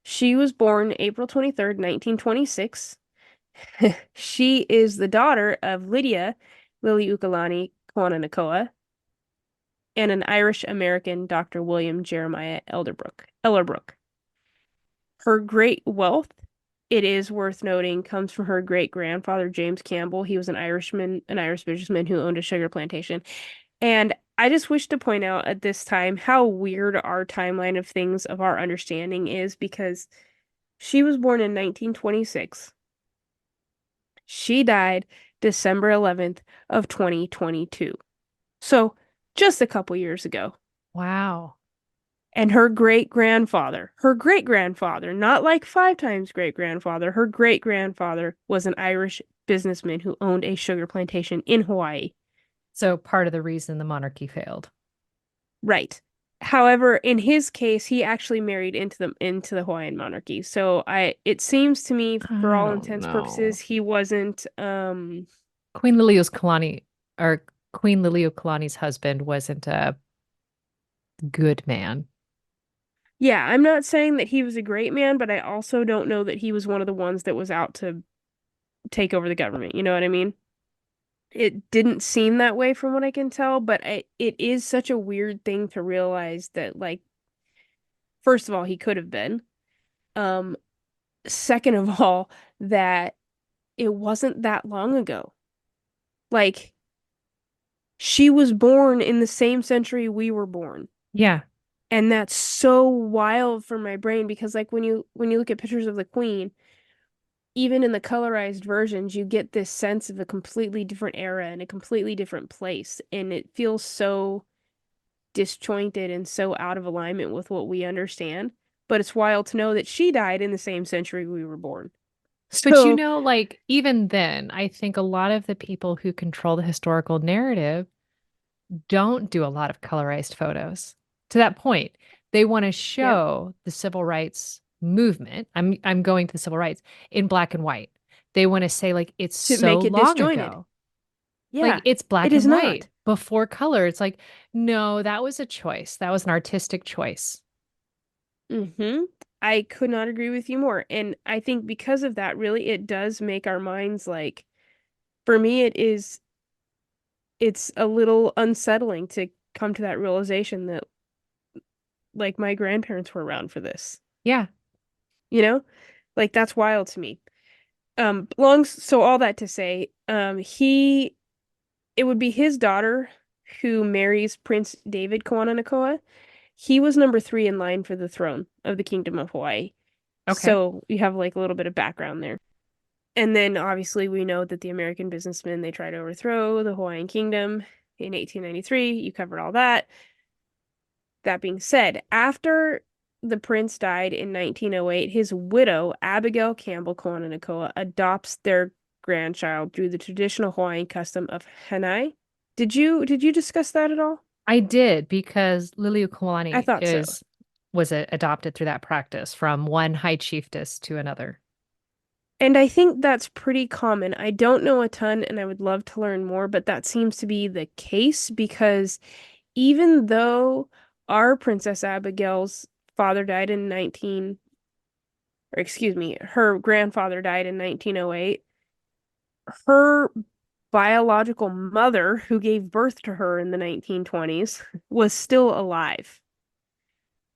She was born April 23rd, 1926. She is the daughter of Lydia Liliuokalani Kawānanakoa and an Irish American Dr. William Jeremiah Elderbrook. Her great wealth, it is worth noting, comes from her great grandfather James Campbell. He was an Irish businessman who owned a sugar plantation. And I just wish to point out at this time how weird our timeline of things of our understanding is because she was born in 1926. She died December 11th of 2022. So just a couple years ago. Wow. And her great grandfather, not like five times great grandfather, her great grandfather was an Irish businessman who owned a sugar plantation in Hawaii. So part of the reason the monarchy failed. Right. However, in his case, he actually married into the Hawaiian monarchy. So it seems to me, for I all don't intents know. purposes, he wasn't Queen Liliuokalani. or Queen Liliuokalani's husband wasn't a good man. Yeah, I'm not saying that he was a great man, but I also don't know that he was one of the ones that was out to take over the government. You know what I mean? It didn't seem that way from what I can tell, but it is such a weird thing to realize that, like, first of all, he could have been. Um, Second of all, that it wasn't that long ago. Like, she was born in the same century we were born. Yeah. And that's so wild for my brain because like when you look at pictures of the queen, even in the colorized versions, you get this sense of a completely different era and a completely different place. And it feels so disjointed and so out of alignment with what we understand. But it's wild to know that she died in the same century we were born. But you So, know, like even then, I think a lot of the people who control the historical narrative don't do a lot of colorized photos. To that point, they want to yep, show the civil rights movement. I'm going to the civil rights in black and white. They want to say like it's to so make it long disjointed. ago. Like Yeah, it's it black is and white not. before color. It's like, no, that was a choice. That was an artistic choice. Mm-hmm. I could not agree with you more. And I think because of that, really, it does make our minds like, for me, it's a little unsettling to come to that realization that like my grandparents were around for this. Yeah. You know? Like that's wild to me. Long so all that to say, he it would be his daughter who marries Prince David Kawānanakoa. He was number three in line for the throne of the Kingdom of Hawaii. Okay. So you have like a little bit of background there. And then obviously we know that the American businessmen they tried to overthrow the Hawaiian kingdom in 1893. You covered all that. That being said, after the prince died in 1908, his widow, Abigail Campbell Kawānanakoa, adopts their grandchild through the traditional Hawaiian custom of hanai. Did you discuss that at all? I did because I Liliuokalani thought so. is was adopted through that practice from one high chiefess to another. And I think that's pretty common. I don't know a ton and I would love to learn more, but that seems to be the case because even though our Princess Abigail's father died in 19, or excuse me, her grandfather died in 1908, her biological mother, who gave birth to her in the 1920s, was still alive.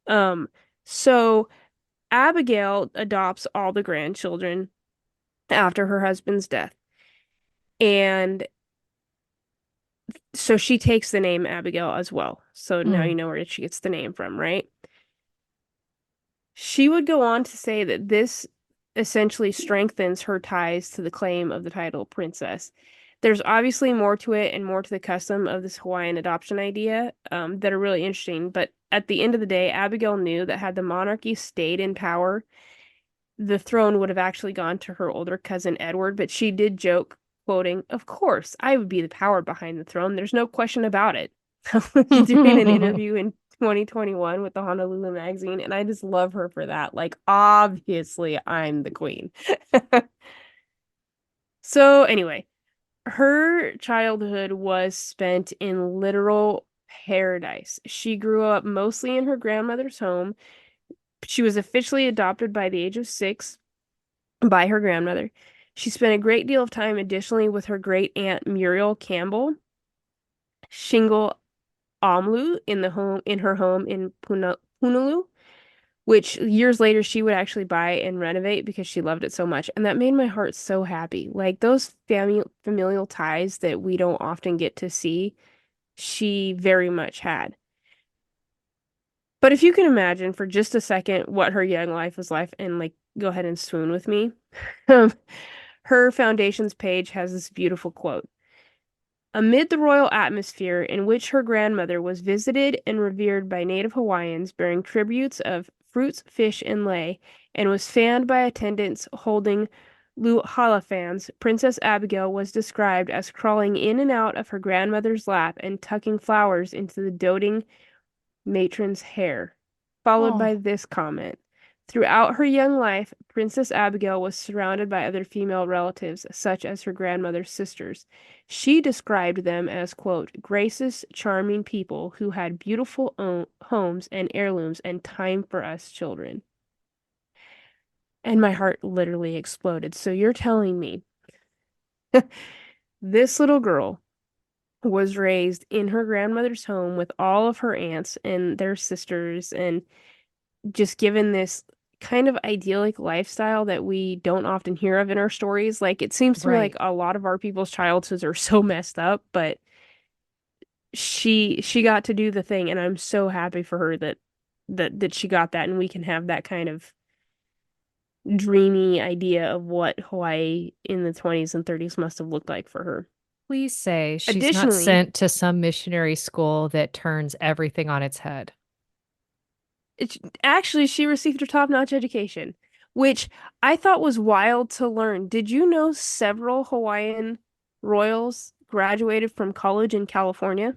Um, so Abigail adopts all the grandchildren after her husband's death. And so she takes the name Abigail as well. So now Mm. you know where she gets the name from, right? She would go on to say that this essentially strengthens her ties to the claim of the title princess. There's obviously more to it and more to the custom of this Hawaiian adoption idea that are really interesting. But at the end of the day, Abigail knew that had the monarchy stayed in power, the throne would have actually gone to her older cousin Edward. But she did joke, quoting, "Of course, I would be the power behind the throne. There's no question about it." Doing an interview in 2021 with the Honolulu magazine, and I just love her for that. Like, obviously, I'm the queen. So, anyway, her childhood was spent in literal paradise. She grew up mostly in her grandmother's home. She was officially adopted by the age of 6 by her grandmother. She spent a great deal of time additionally with her great aunt Muriel Campbell, Shingle Omlu in her home in Punaluu, which years later she would actually buy and renovate because she loved it so much. And that made my heart so happy. Like those familial ties that we don't often get to see, she very much had. But if you can imagine for just a second what her young life was like, and like go ahead and swoon with me. Um, Her foundations page has this beautiful quote. Amid the royal atmosphere in which her grandmother was visited and revered by native Hawaiians bearing tributes of fruits, fish, and lei, and was fanned by attendants holding luhala fans, Princess Abigail was described as crawling in and out of her grandmother's lap and tucking flowers into the doting matron's hair, followed by Oh, this comment. Throughout her young life, Princess Abigail was surrounded by other female relatives, such as her grandmother's sisters. She described them as, quote, gracious, charming people who had beautiful homes and heirlooms and time for us children. And my heart literally exploded. So you're telling me this little girl was raised in her grandmother's home with all of her aunts and their sisters and just given this kind of idyllic lifestyle that we don't often hear of in our stories. Like it seems to me like Right. a lot of our people's childhoods are so messed up, but she got to do the thing and I'm so happy for her that she got that and we can have that kind of dreamy idea of what Hawaii in the 20s and 30s must have looked like for her. Please say she's not Additionally, sent to some missionary school that turns everything on its head. it's actually she received a top-notch education, which I thought was wild to learn. Did you know several Hawaiian royals graduated from college in California?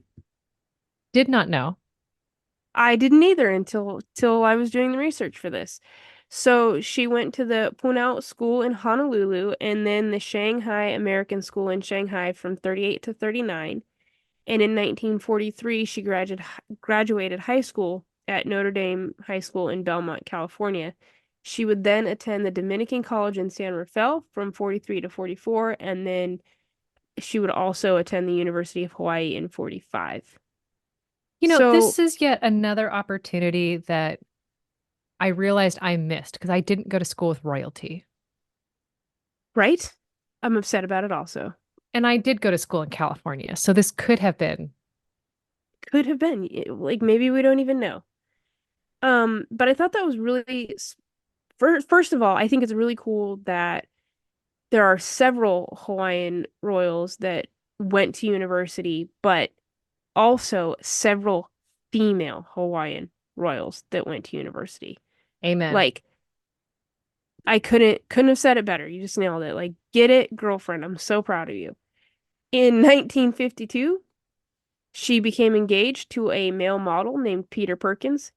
Did not know. I didn't either until till I was doing the research for this. So she went to the Punahou School in Honolulu and then the Shanghai American School in Shanghai from 38 to 39. And in 1943, she graduated high school at Notre Dame High School in Belmont, California. She would then attend the Dominican College in San Rafael from 43 to 44, and then she would also attend the University of Hawaii in 45. You know, So, this is yet another opportunity that I realized I missed because I didn't go to school with royalty. right? I'm upset about it also. And I did go to school in California. So this could have been. Could have been. Like maybe we don't even know. But I thought that was really first of all, I think it's really cool that there are several Hawaiian royals that went to university, but also several female Hawaiian royals that went to university. Amen. Like I couldn't have said it better. You just nailed it. Like get it, girlfriend. I'm so proud of you. In 1952, she became engaged to a male model named Peter Perkins.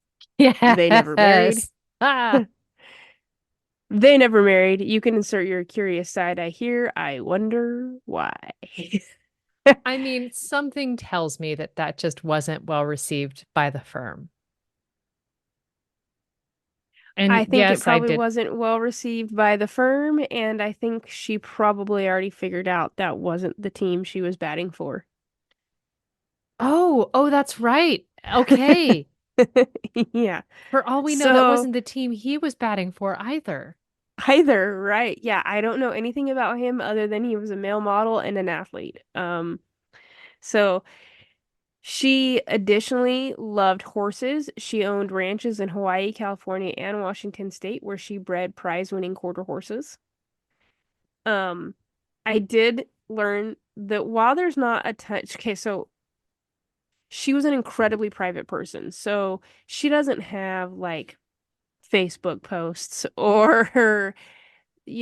They never married. Yes. Ah, They never married. You can insert your curious side eye here. I wonder why. I mean, something tells me that that just wasn't well received by the firm. And I think it yes, I probably did. wasn't well received by the firm, and I think she probably already figured out that wasn't the team she was batting for. Oh, that's right. Okay. Yeah. For all we know, that So wasn't the team he was batting for either. either, right. Yeah, I don't know anything about him other than he was a male model and an athlete. So she additionally loved horses. She owned ranches in Hawaii, California, and Washington State where she bred prize-winning quarter horses. Um, I did learn that while there's not a touch, okay, so she was an incredibly private person. So she doesn't have like Facebook posts or her,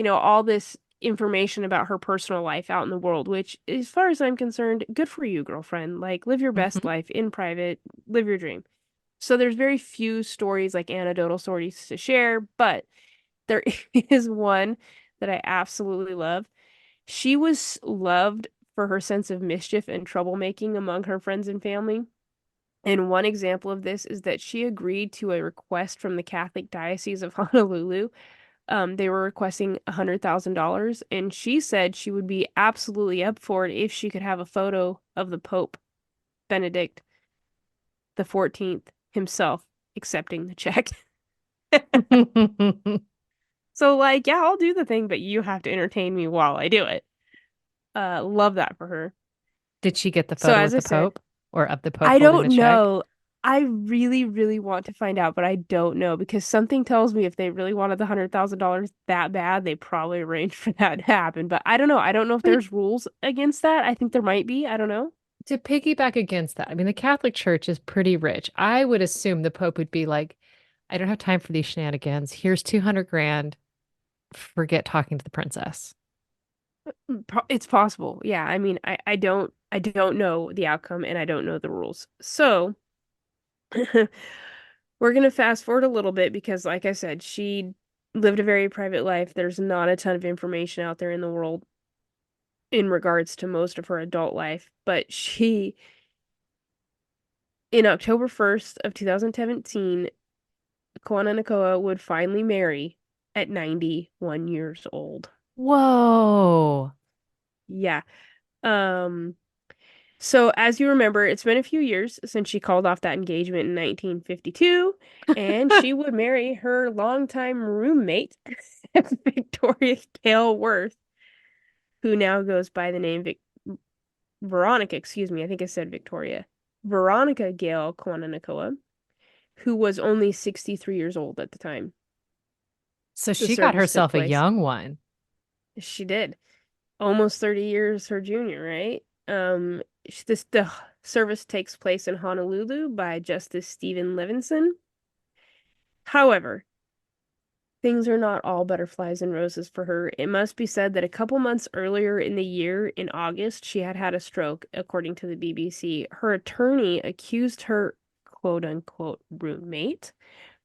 all this information about her personal life out in the world, which, as far as I'm concerned, good for you, girlfriend. Like, live your best Mhm. life in private, live your dream. So there's very few stories, like anecdotal stories to share, but there is one that I absolutely love. She was loved for her sense of mischief and troublemaking among her friends and family. And one example of this is that she agreed to a request from the Catholic Diocese of Honolulu. They were requesting $100,000, and she said she would be absolutely up for it if she could have a photo of the Pope, Benedict the 14th himself accepting the check. So, like, yeah, I'll do the thing, but you have to entertain me while I do it. Love that for her. Did she get the So, photo as with I the said, Pope or of the Pope I holding the don't check? know. I really, really want to find out, but I don't know because something tells me if they really wanted the $100,000 that bad, they probably arranged for that to happen. But I don't know. I don't know if But there's rules against that. I think there might be. I don't know. to piggyback against that, I mean, the Catholic Church is pretty rich. I would assume the Pope would be like, I don't have time for these shenanigans. Here's 200 grand. Forget talking to the princess. It's possible. Yeah. I mean, I don't know the outcome and I don't know the rules. So We're gonna fast forward a little bit because, like I said, she lived a very private life. There's not a ton of information out there in the world in regards to most of her adult life, but she, in October 1st of 2017, Kawānanakoa would finally marry at 91 years old. Whoa. Yeah. Um, so as you remember, it's been a few years since she called off that engagement in 1952, and she would marry her longtime roommate, Victoria Gail Worth, who now goes by the name Veronica, excuse me, I think I said Victoria. Veronica Gail Kawānanakoa, who was only 63 years old at the time So the she got service took herself a place. young one. She did. Almost 30 years her junior, right? The service takes place in Honolulu by Justice Stephen Levinson. However, things are not all butterflies and roses for her. It must be said that a couple months earlier in the year, in August, she had had a stroke, according to the BBC. Her attorney accused her quote unquote roommate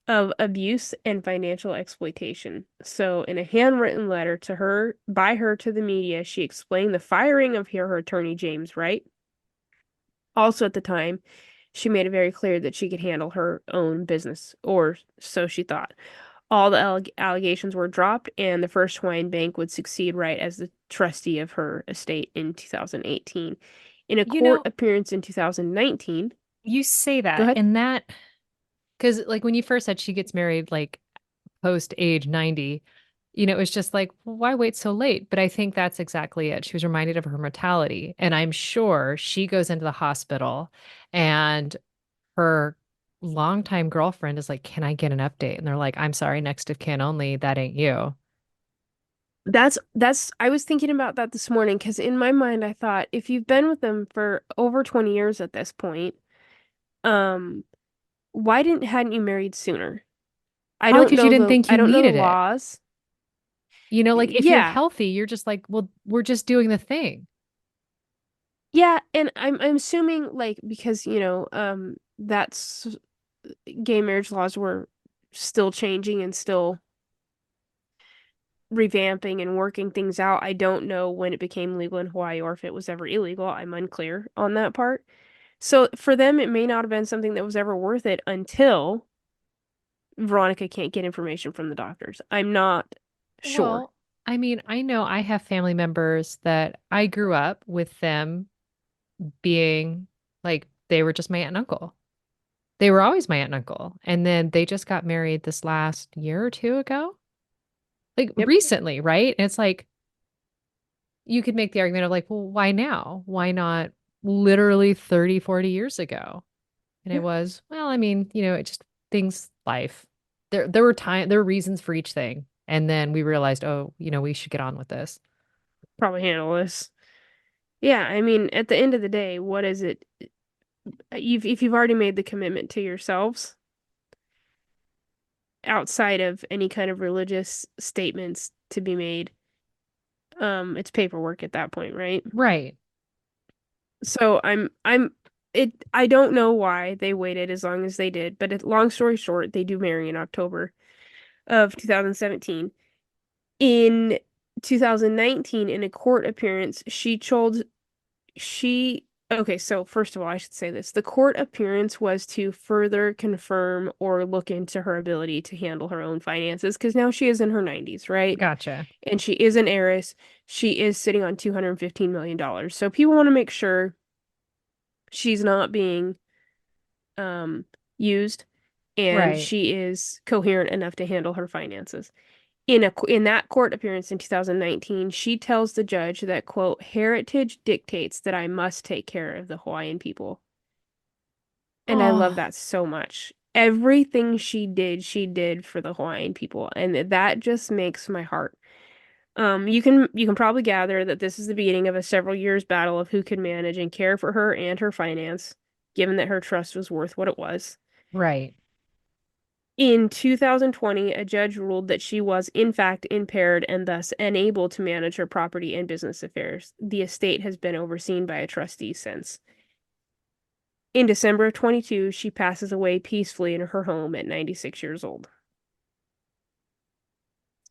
of abuse and financial exploitation. So, in a handwritten letter to her by her to the media, she explained the firing of her attorney, James Wright. Also, at the time, she made it very clear that she could handle her own business, or so she thought. All the allegations were dropped, and the First Hawaiian Bank would succeed Wright as the trustee of her estate in 2018. In a You court know, appearance in 2019, you say go that, ahead. and that, because like when you first said she gets married like post age 90, it was just like, well, why wait so late? But I think that's exactly it. She was reminded of her mortality. And I'm sure she goes into the hospital and her longtime girlfriend is like, can I get an update? And they're like, I'm sorry, next of kin only. That ain't you. That's I was thinking about that this morning because in my mind I thought if you've been with them for over 20 years at this point, um, why didn't hadn't you married sooner? Probably because you didn't think I you don't know the needed it. laws. Like if you're Yeah. healthy, you're just like, well, we're just doing the thing. Yeah, and I'm assuming like because, that's gay marriage laws were still changing and still revamping and working things out. I don't know when it became legal in Hawaii or if it was ever illegal. I'm unclear on that part. So for them, it may not have been something that was ever worth it until Veronica can't get information from the doctors. I'm not sure. Well, I mean, I know I have family members that I grew up with them being like they were just my aunt and uncle. They were always my aunt and uncle. And then they just got married this last year or two ago. Like Yep, recently, right? And it's like you could make the argument of like, well, why now? Why not literally 30, 40 years ago? And it yep, was, well, I mean, it just things life. There were reasons for each thing. And then we realized, oh, we should get on with this. probably handle this. Yeah, I mean, at the end of the day, what is it? If you've already made the commitment to yourselves outside of any kind of religious statements to be made, it's paperwork at that point, right? Right. So I don't know why they waited as long as they did, but long story short, they do marry in October of 2017. In 2019, in a court appearance, she okay, so first of all, I should say this. The court appearance was to further confirm or look into her ability to handle her own finances because now she is in her 90s, right? Gotcha. And she is an heiress. She is sitting on $215 million. So people want to make sure she's not being um used and Right. she is coherent enough to handle her finances. In that court appearance in 2019, she tells the judge that, quote, heritage dictates that I must take care of the Hawaiian people. And I love Oh, that so much. Everything she did for the Hawaiian people, and that just makes my heart. You can probably gather that this is the beginning of a several years battle of who could manage and care for her and her finance, given that her trust was worth what it was. right. In 2020, a judge ruled that she was, in fact, impaired and thus unable to manage her property and business affairs. The estate has been overseen by a trustee since. In December of 22, she passes away peacefully in her home at 96 years old.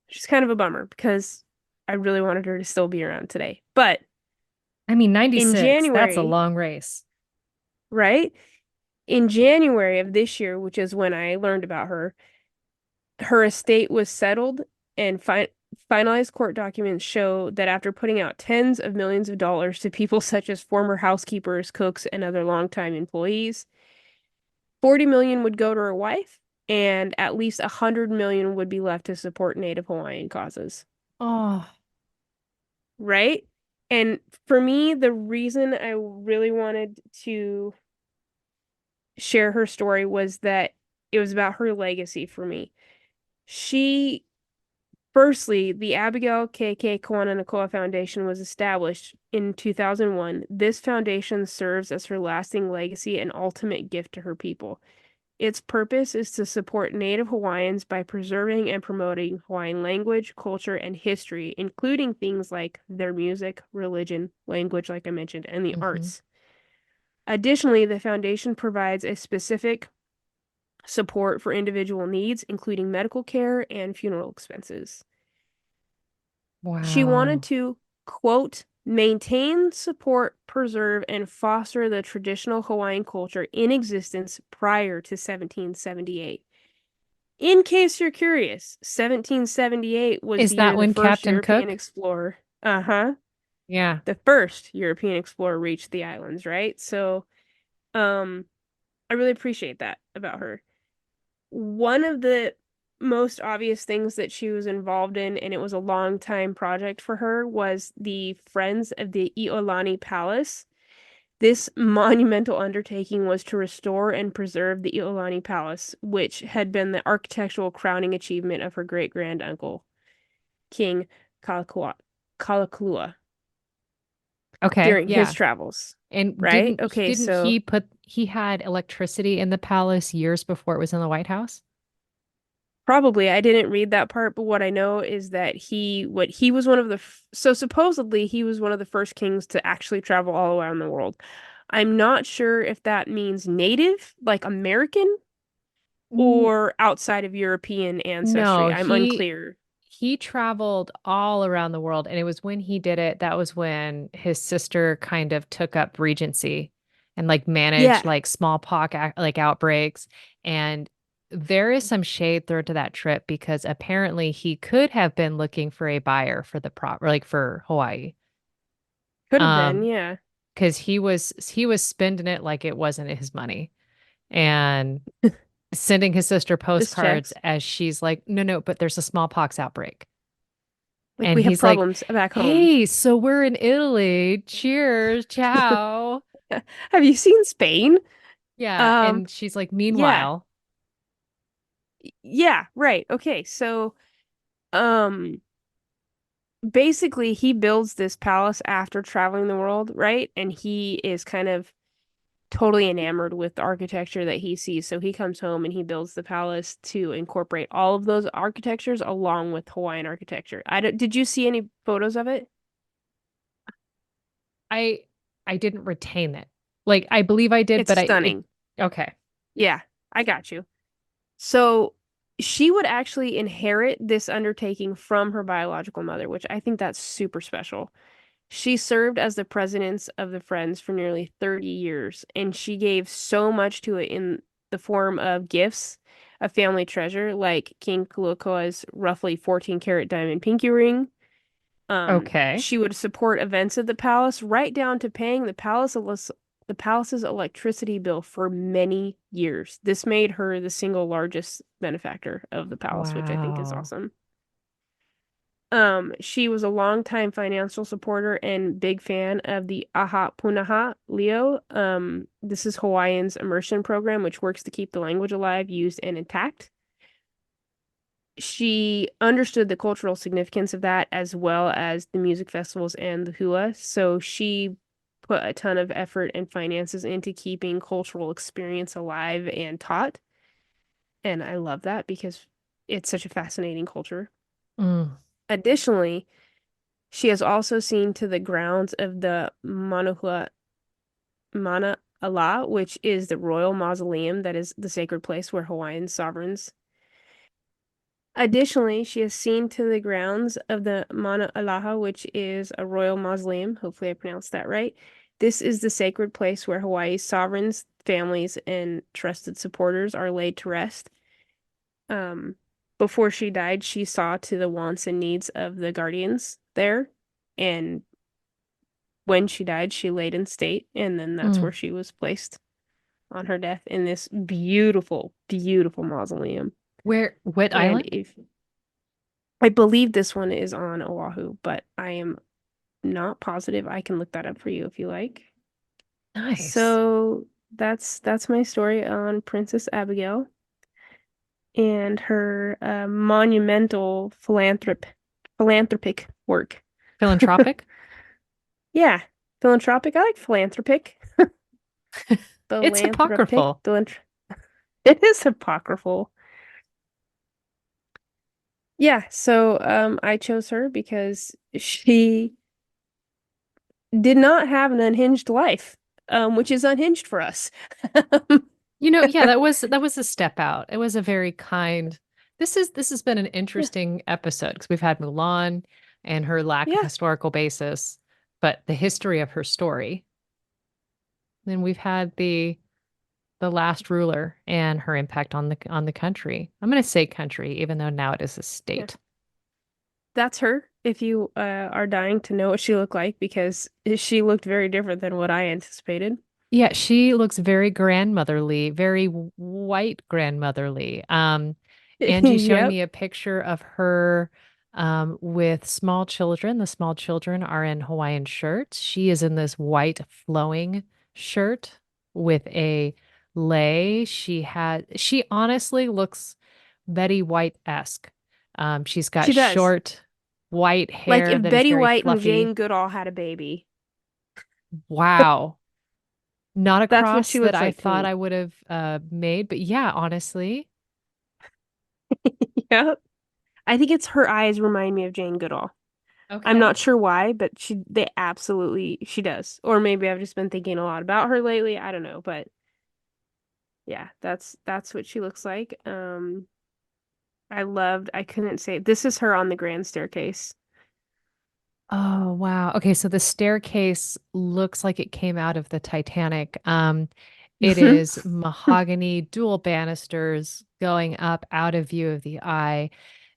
Which is kind of a bummer because I really wanted her to still be around today. But I mean, in 96, that's a January, long race. right? In January of this year, which is when I learned about her, her estate was settled and finalized court documents show that after putting out tens of millions of dollars to people such as former housekeepers, cooks, and other longtime employees, 40 million would go to her wife, and at least 100 million would be left to support Native Hawaiian causes. Oh, Right? And for me, the reason I really wanted to share her story was that it was about her legacy for me. She, firstly, the Abigail Kawānanakoa Foundation was established in 2001. This foundation serves as her lasting legacy and ultimate gift to her people. Its purpose is to support Native Hawaiians by preserving and promoting Hawaiian language, culture, and history, including things like their music, religion, language, like I mentioned, and the hmm. arts. Additionally, the foundation provides a specific support for individual needs, including medical care and funeral expenses. She wanted Wow. to, quote, maintain, support, preserve, and foster the traditional Hawaiian culture in existence prior to 1778. In case you're curious, 1778 was Is the that year the when first Captain European Cook? explorer, uh-huh, Yeah. the first European explorer reached the islands, right? So, um, I really appreciate that about her. One of the most obvious things that she was involved in, and it was a long time project for her, was the Friends of the Iolani Palace. This monumental undertaking was to restore and preserve the Iolani Palace, which had been the architectural crowning achievement of her great-grand uncle, King Kalakaua, Okay. during his Yeah. travels, And right? didn't Okay, didn't so he put he had electricity in the palace years before it was in the White House? probably I didn't read that part, but what I know is that he was one of the so supposedly he was one of the first kings to actually travel all around the world. I'm not sure if that means native, like American, N- or outside of European No, ancestry. I'm unclear. he traveled all around the world, and it was when he did it, that was when his sister kind of took up regency and like managed Yeah, like smallpox like outbreaks. And there is some shade thrown to that trip because apparently he could have been looking for a buyer for the prop or like for Hawaii. could have been. Um, Yeah. because he was spending it like it wasn't his money and sending his sister This postcards checks. as she's like, no, no, but there's a smallpox outbreak. Like And we have he's like, problems back home. hey, so we're in Italy. Cheers. Ciao. Have you seen Spain? Yeah. Um, And she's like, yeah. meanwhile, Yeah, right. Okay. So, um, basically he builds this palace after traveling the world, right? And he is kind of totally enamored with the architecture that he sees. So he comes home and he builds the palace to incorporate all of those architectures along with Hawaiian architecture. Did you see any photos of it? I I didn't retain it. Like I believe I did, It's but I it stunning. okay. Yeah, I got you. So she would actually inherit this undertaking from her biological mother, which I think that's super special. She served as the president of the Friends for nearly 30 years, and she gave so much to it in the form of gifts, a family treasure, like King Kalukoa's roughly 14-carat diamond pinky ring. Okay. She would support events at the palace, right down to paying the palace's electricity bill for many years. This made her the single largest benefactor of the palace, which I think is Wow. awesome. She was a longtime financial supporter and big fan of the Aha Punaha Leo. This is Hawaiian's immersion program, which works to keep the language alive, used, and intact. She understood the cultural significance of that as well as the music festivals and the hula. So she put a ton of effort and finances into keeping cultural experience alive and taught. And I love that because it's such a fascinating culture. Mm. Additionally, she has also seen to the grounds of the Manahua Ala, which is the royal mausoleum that is the sacred place where Hawaiian sovereigns. Additionally, she is seen to the grounds of the Mauna Alaha, which is a royal mausoleum. Hopefully, I pronounced that right. This is the sacred place where Hawaii's sovereigns, families, and trusted supporters are laid to rest. Um, Before she died, she saw to the wants and needs of the guardians there. And when she died, she laid in state, and then that's Mm. where she was placed on her death in this beautiful, beautiful mausoleum. What And island? if I believe this one is on Oahu, but I am not positive. I can look that up for you if you like. Nice. So that's my story on Princess Abigail and her monumental philanthropic work. Philanthropic? Yeah, philanthropic. I like philanthropic. It's Philanthropic. apocryphal. It is apocryphal. Yeah, so I chose her because she did not have an unhinged life, which is unhinged for us. Yeah, that was a step out. It was a very kind. This has been an Yeah, interesting episode because we've had Mulan and her lack of yeah, historical basis, but the history of her story. Then we've had the last ruler and her impact on the country. I'm going to say country, even though now it is a yeah. state. That's her. If you are dying to know what she looked like, because she looked very different than what I anticipated. Yeah, she looks very grandmotherly, very white grandmotherly. Angie's showing Yep. me a picture of her with small children. The small children are in Hawaiian shirts. She is in this white flowing shirt with a lei. She honestly looks Betty White-esque. She's got She does. short white Like hair if that is Betty very White and fluffy. Jane Goodall had a baby. Wow. Not a That's what cross she that looks I like to thought me. I would have made, but yeah, honestly. Yep. I think it's her eyes remind me of Jane Goodall. I'm Okay. not sure why, but she does. Or maybe I've just been thinking a lot about her lately. I don't know, but yeah, that's what she looks like. I couldn't say this is her on the grand staircase. Oh, wow. Okay, so the staircase looks like it came out of the Titanic. It Mhm. is mahogany dual banisters going up out of view of the eye.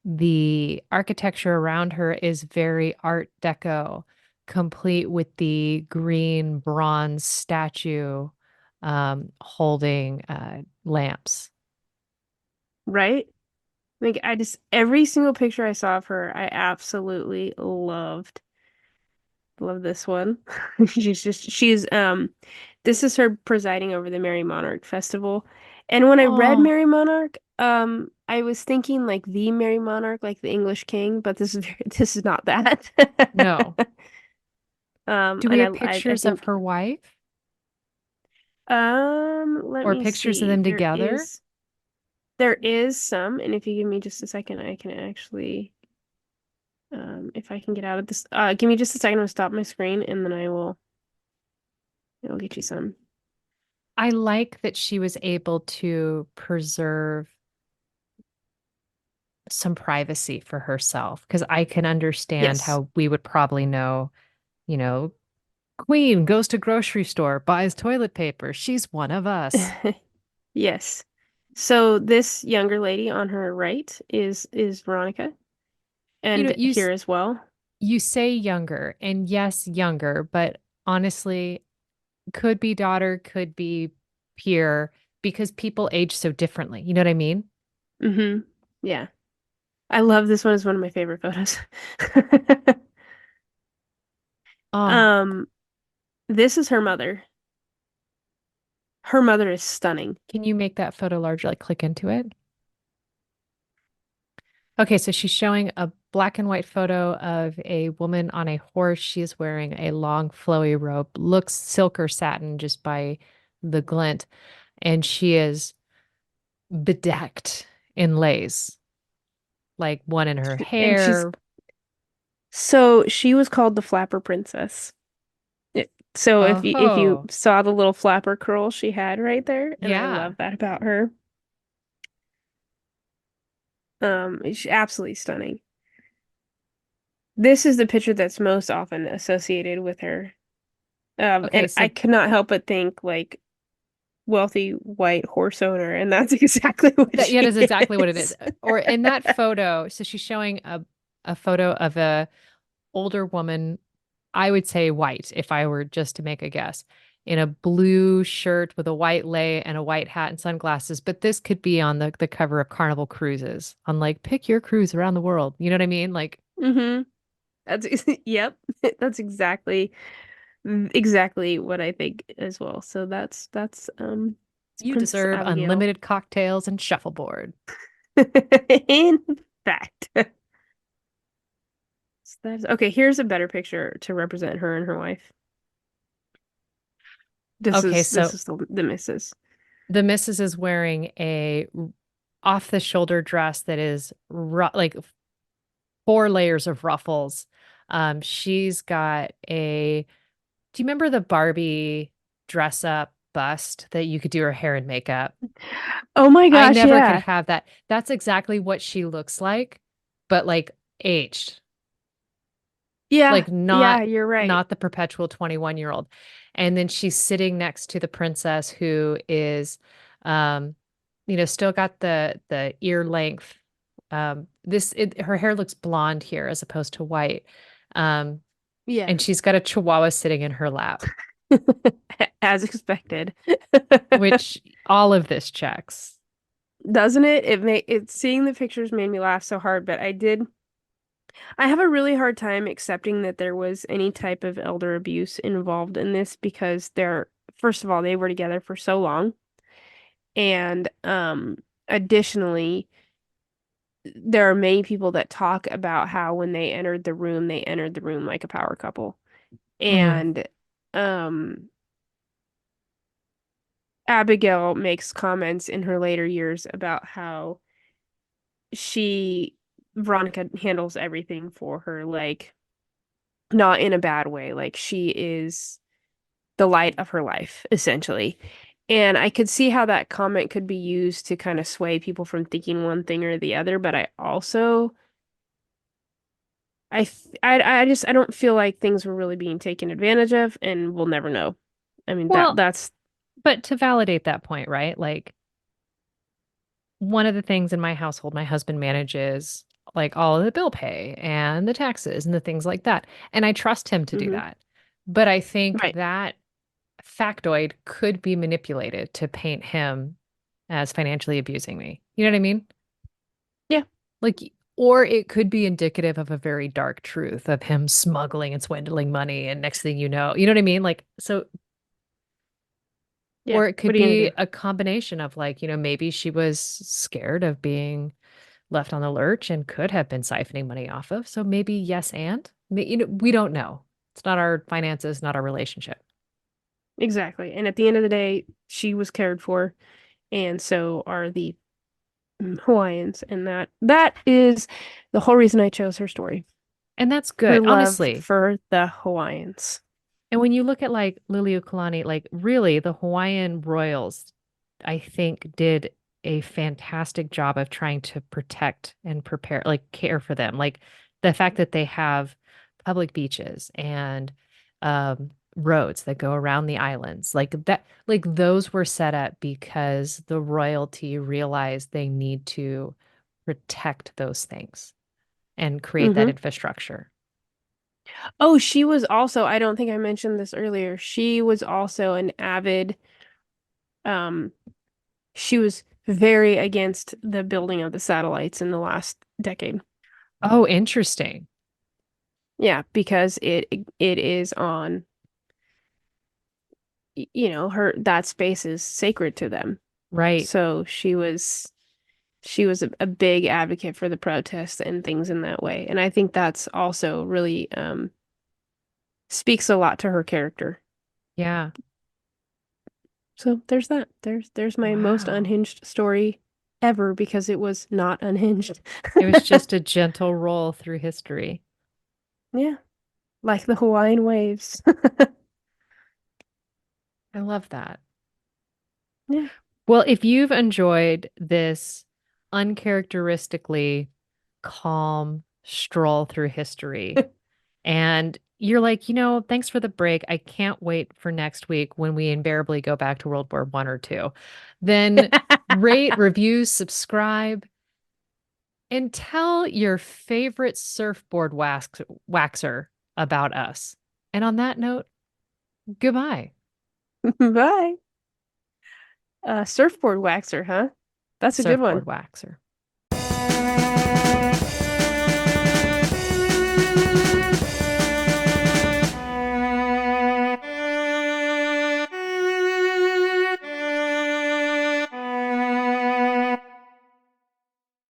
The architecture around her is very Art Deco, complete with the green bronze statue holding lamps. Right? Like I just every single picture I saw of her, I absolutely loved. Love this one. She's this is her presiding over the Merry Monarch Festival. And when I read Oh, Merry Monarch, I was thinking like the Merry Monarch, like the English king, but this is not that. no. Do we And have I pictures of think her wife let or me pictures of see. them together? There is some, and if you give me just a second, I can actually if I can get out of this give me just a second, I'm gonna stop my screen and then I will get you some. I like that she was able to preserve some privacy for herself because I can understand Yes. how we would probably know, you know, Queen goes to grocery store, buys toilet paper. She's one of us. Yes. So this younger lady on her right is Veronica, You know, and you here as well. you say younger, and yes, younger, but honestly, could be daughter, could be peer, because people age so differently. You know what I mean? Hmm. Yeah. I love this one. It's one of my favorite photos. Oh, Um, this is her mother. Her mother is stunning. can you make that photo larger? Like click into it. Okay, so she's showing a black and white photo of a woman on a horse. She is wearing a long, flowy robe, looks silk or satin just by the glint, and she is bedecked in lace, like one in her And she's hair. so she was called the Flapper Princess. So if you Oh, saw the little flapper curl she had right there, and I yeah. love that about her. It's absolutely stunning. This is the picture that's most often associated with her. Okay, And I so cannot help but think like wealthy white horse owner, and that's exactly what that, yeah, she that's exactly what it is. is. Or in that photo, so she's showing a photo of a older woman, I would say white, if I were just to make a guess, in a blue shirt with a white lei and a white hat and sunglasses. But this could be on the cover of Carnival Cruises, on like pick your cruise around the world. You know what I mean? Like Mm-hmm. That's yep. That's exactly what I think as well. So that's it's you Princess deserve Abigail. unlimited cocktails and shuffleboard. In fact. So that's okay, here's a better picture to represent her and her wife. This Okay, is this so is the missus. the missus is wearing a off the shoulder dress that is like four layers of ruffles. She's got a, do you remember the Barbie dress up bust that you could do her hair and makeup? Oh my I gosh, never could yeah. have that. That's exactly what she looks like, but like aged, Yeah, like yeah, you're right. not the perpetual 21-year-old. And then she's sitting next to the princess who is um still got the ear length. Her hair looks blonde here as opposed to white. Um Yeah. and she's got a chihuahua sitting in her lap, As expected. which all of this checks. Doesn't it? It seeing the pictures made me laugh so hard, but I have a really hard time accepting that there was any type of elder abuse involved in this because first of all, they were together for so long. And additionally, there are many people that talk about how when they entered the room like a power couple. Mm. And um Abigail makes comments in her later years about how she Veronica handles everything for her, like not in a bad way. Like she is the light of her life, essentially. And I could see how that comment could be used to kind of sway people from thinking one thing or the other, but I also I don't feel like things were really being taken advantage of, and we'll never know. I mean Well, that's but to validate that point, right? Like one of the things in my household, my husband manages like all of the bill pay and the taxes and the things like that. And I trust him to do hmm that. But I think right. that factoid could be manipulated to paint him as financially abusing me. You know what I mean? Yeah. Like, or it could be indicative of a very dark truth of him smuggling and swindling money. And next thing you know what I mean? Like, so, Yeah. or it What could are you gonna be do? a combination of like, maybe she was scared of being left on the lurch and could have been siphoning money off of. So maybe yes, and we don't know. It's not our finances, not our relationship. Exactly. And at the end of the day, she was cared for, and so are the Hawaiians, and that is the whole reason I chose her story. And that's Her good, love honestly. for the Hawaiians. And when you look at like Liliuokalani, like really the Hawaiian royals, I think did a fantastic job of trying to protect and prepare, like care for them. Like the fact that they have public beaches and roads that go around the islands, like that, like those were set up because the royalty realized they need to protect those things and create that hmm infrastructure. Oh, she was also, I don't think I mentioned this earlier. She was also an avid, um, she was very against the building of the satellites in the last decade. Oh, interesting. Yeah, because it is on, her that space is sacred to them. Right. So she was a big advocate for the protests and things in that way. And I think that's also really speaks a lot to her character. Yeah. So there's that. There's my most Wow. unhinged story ever because it was not unhinged. It was just a gentle roll through history. Yeah, like the Hawaiian waves. I love that. Yeah. Well, if you've enjoyed this uncharacteristically calm stroll through history, and you're like, thanks for the break. I can't wait for next week when we invariably go back to World War One or two. Then rate, review, subscribe, and tell your favorite surfboard waxer about us. And on that note, goodbye. Bye. Surfboard waxer, huh? That's a good Surfboard one. waxer.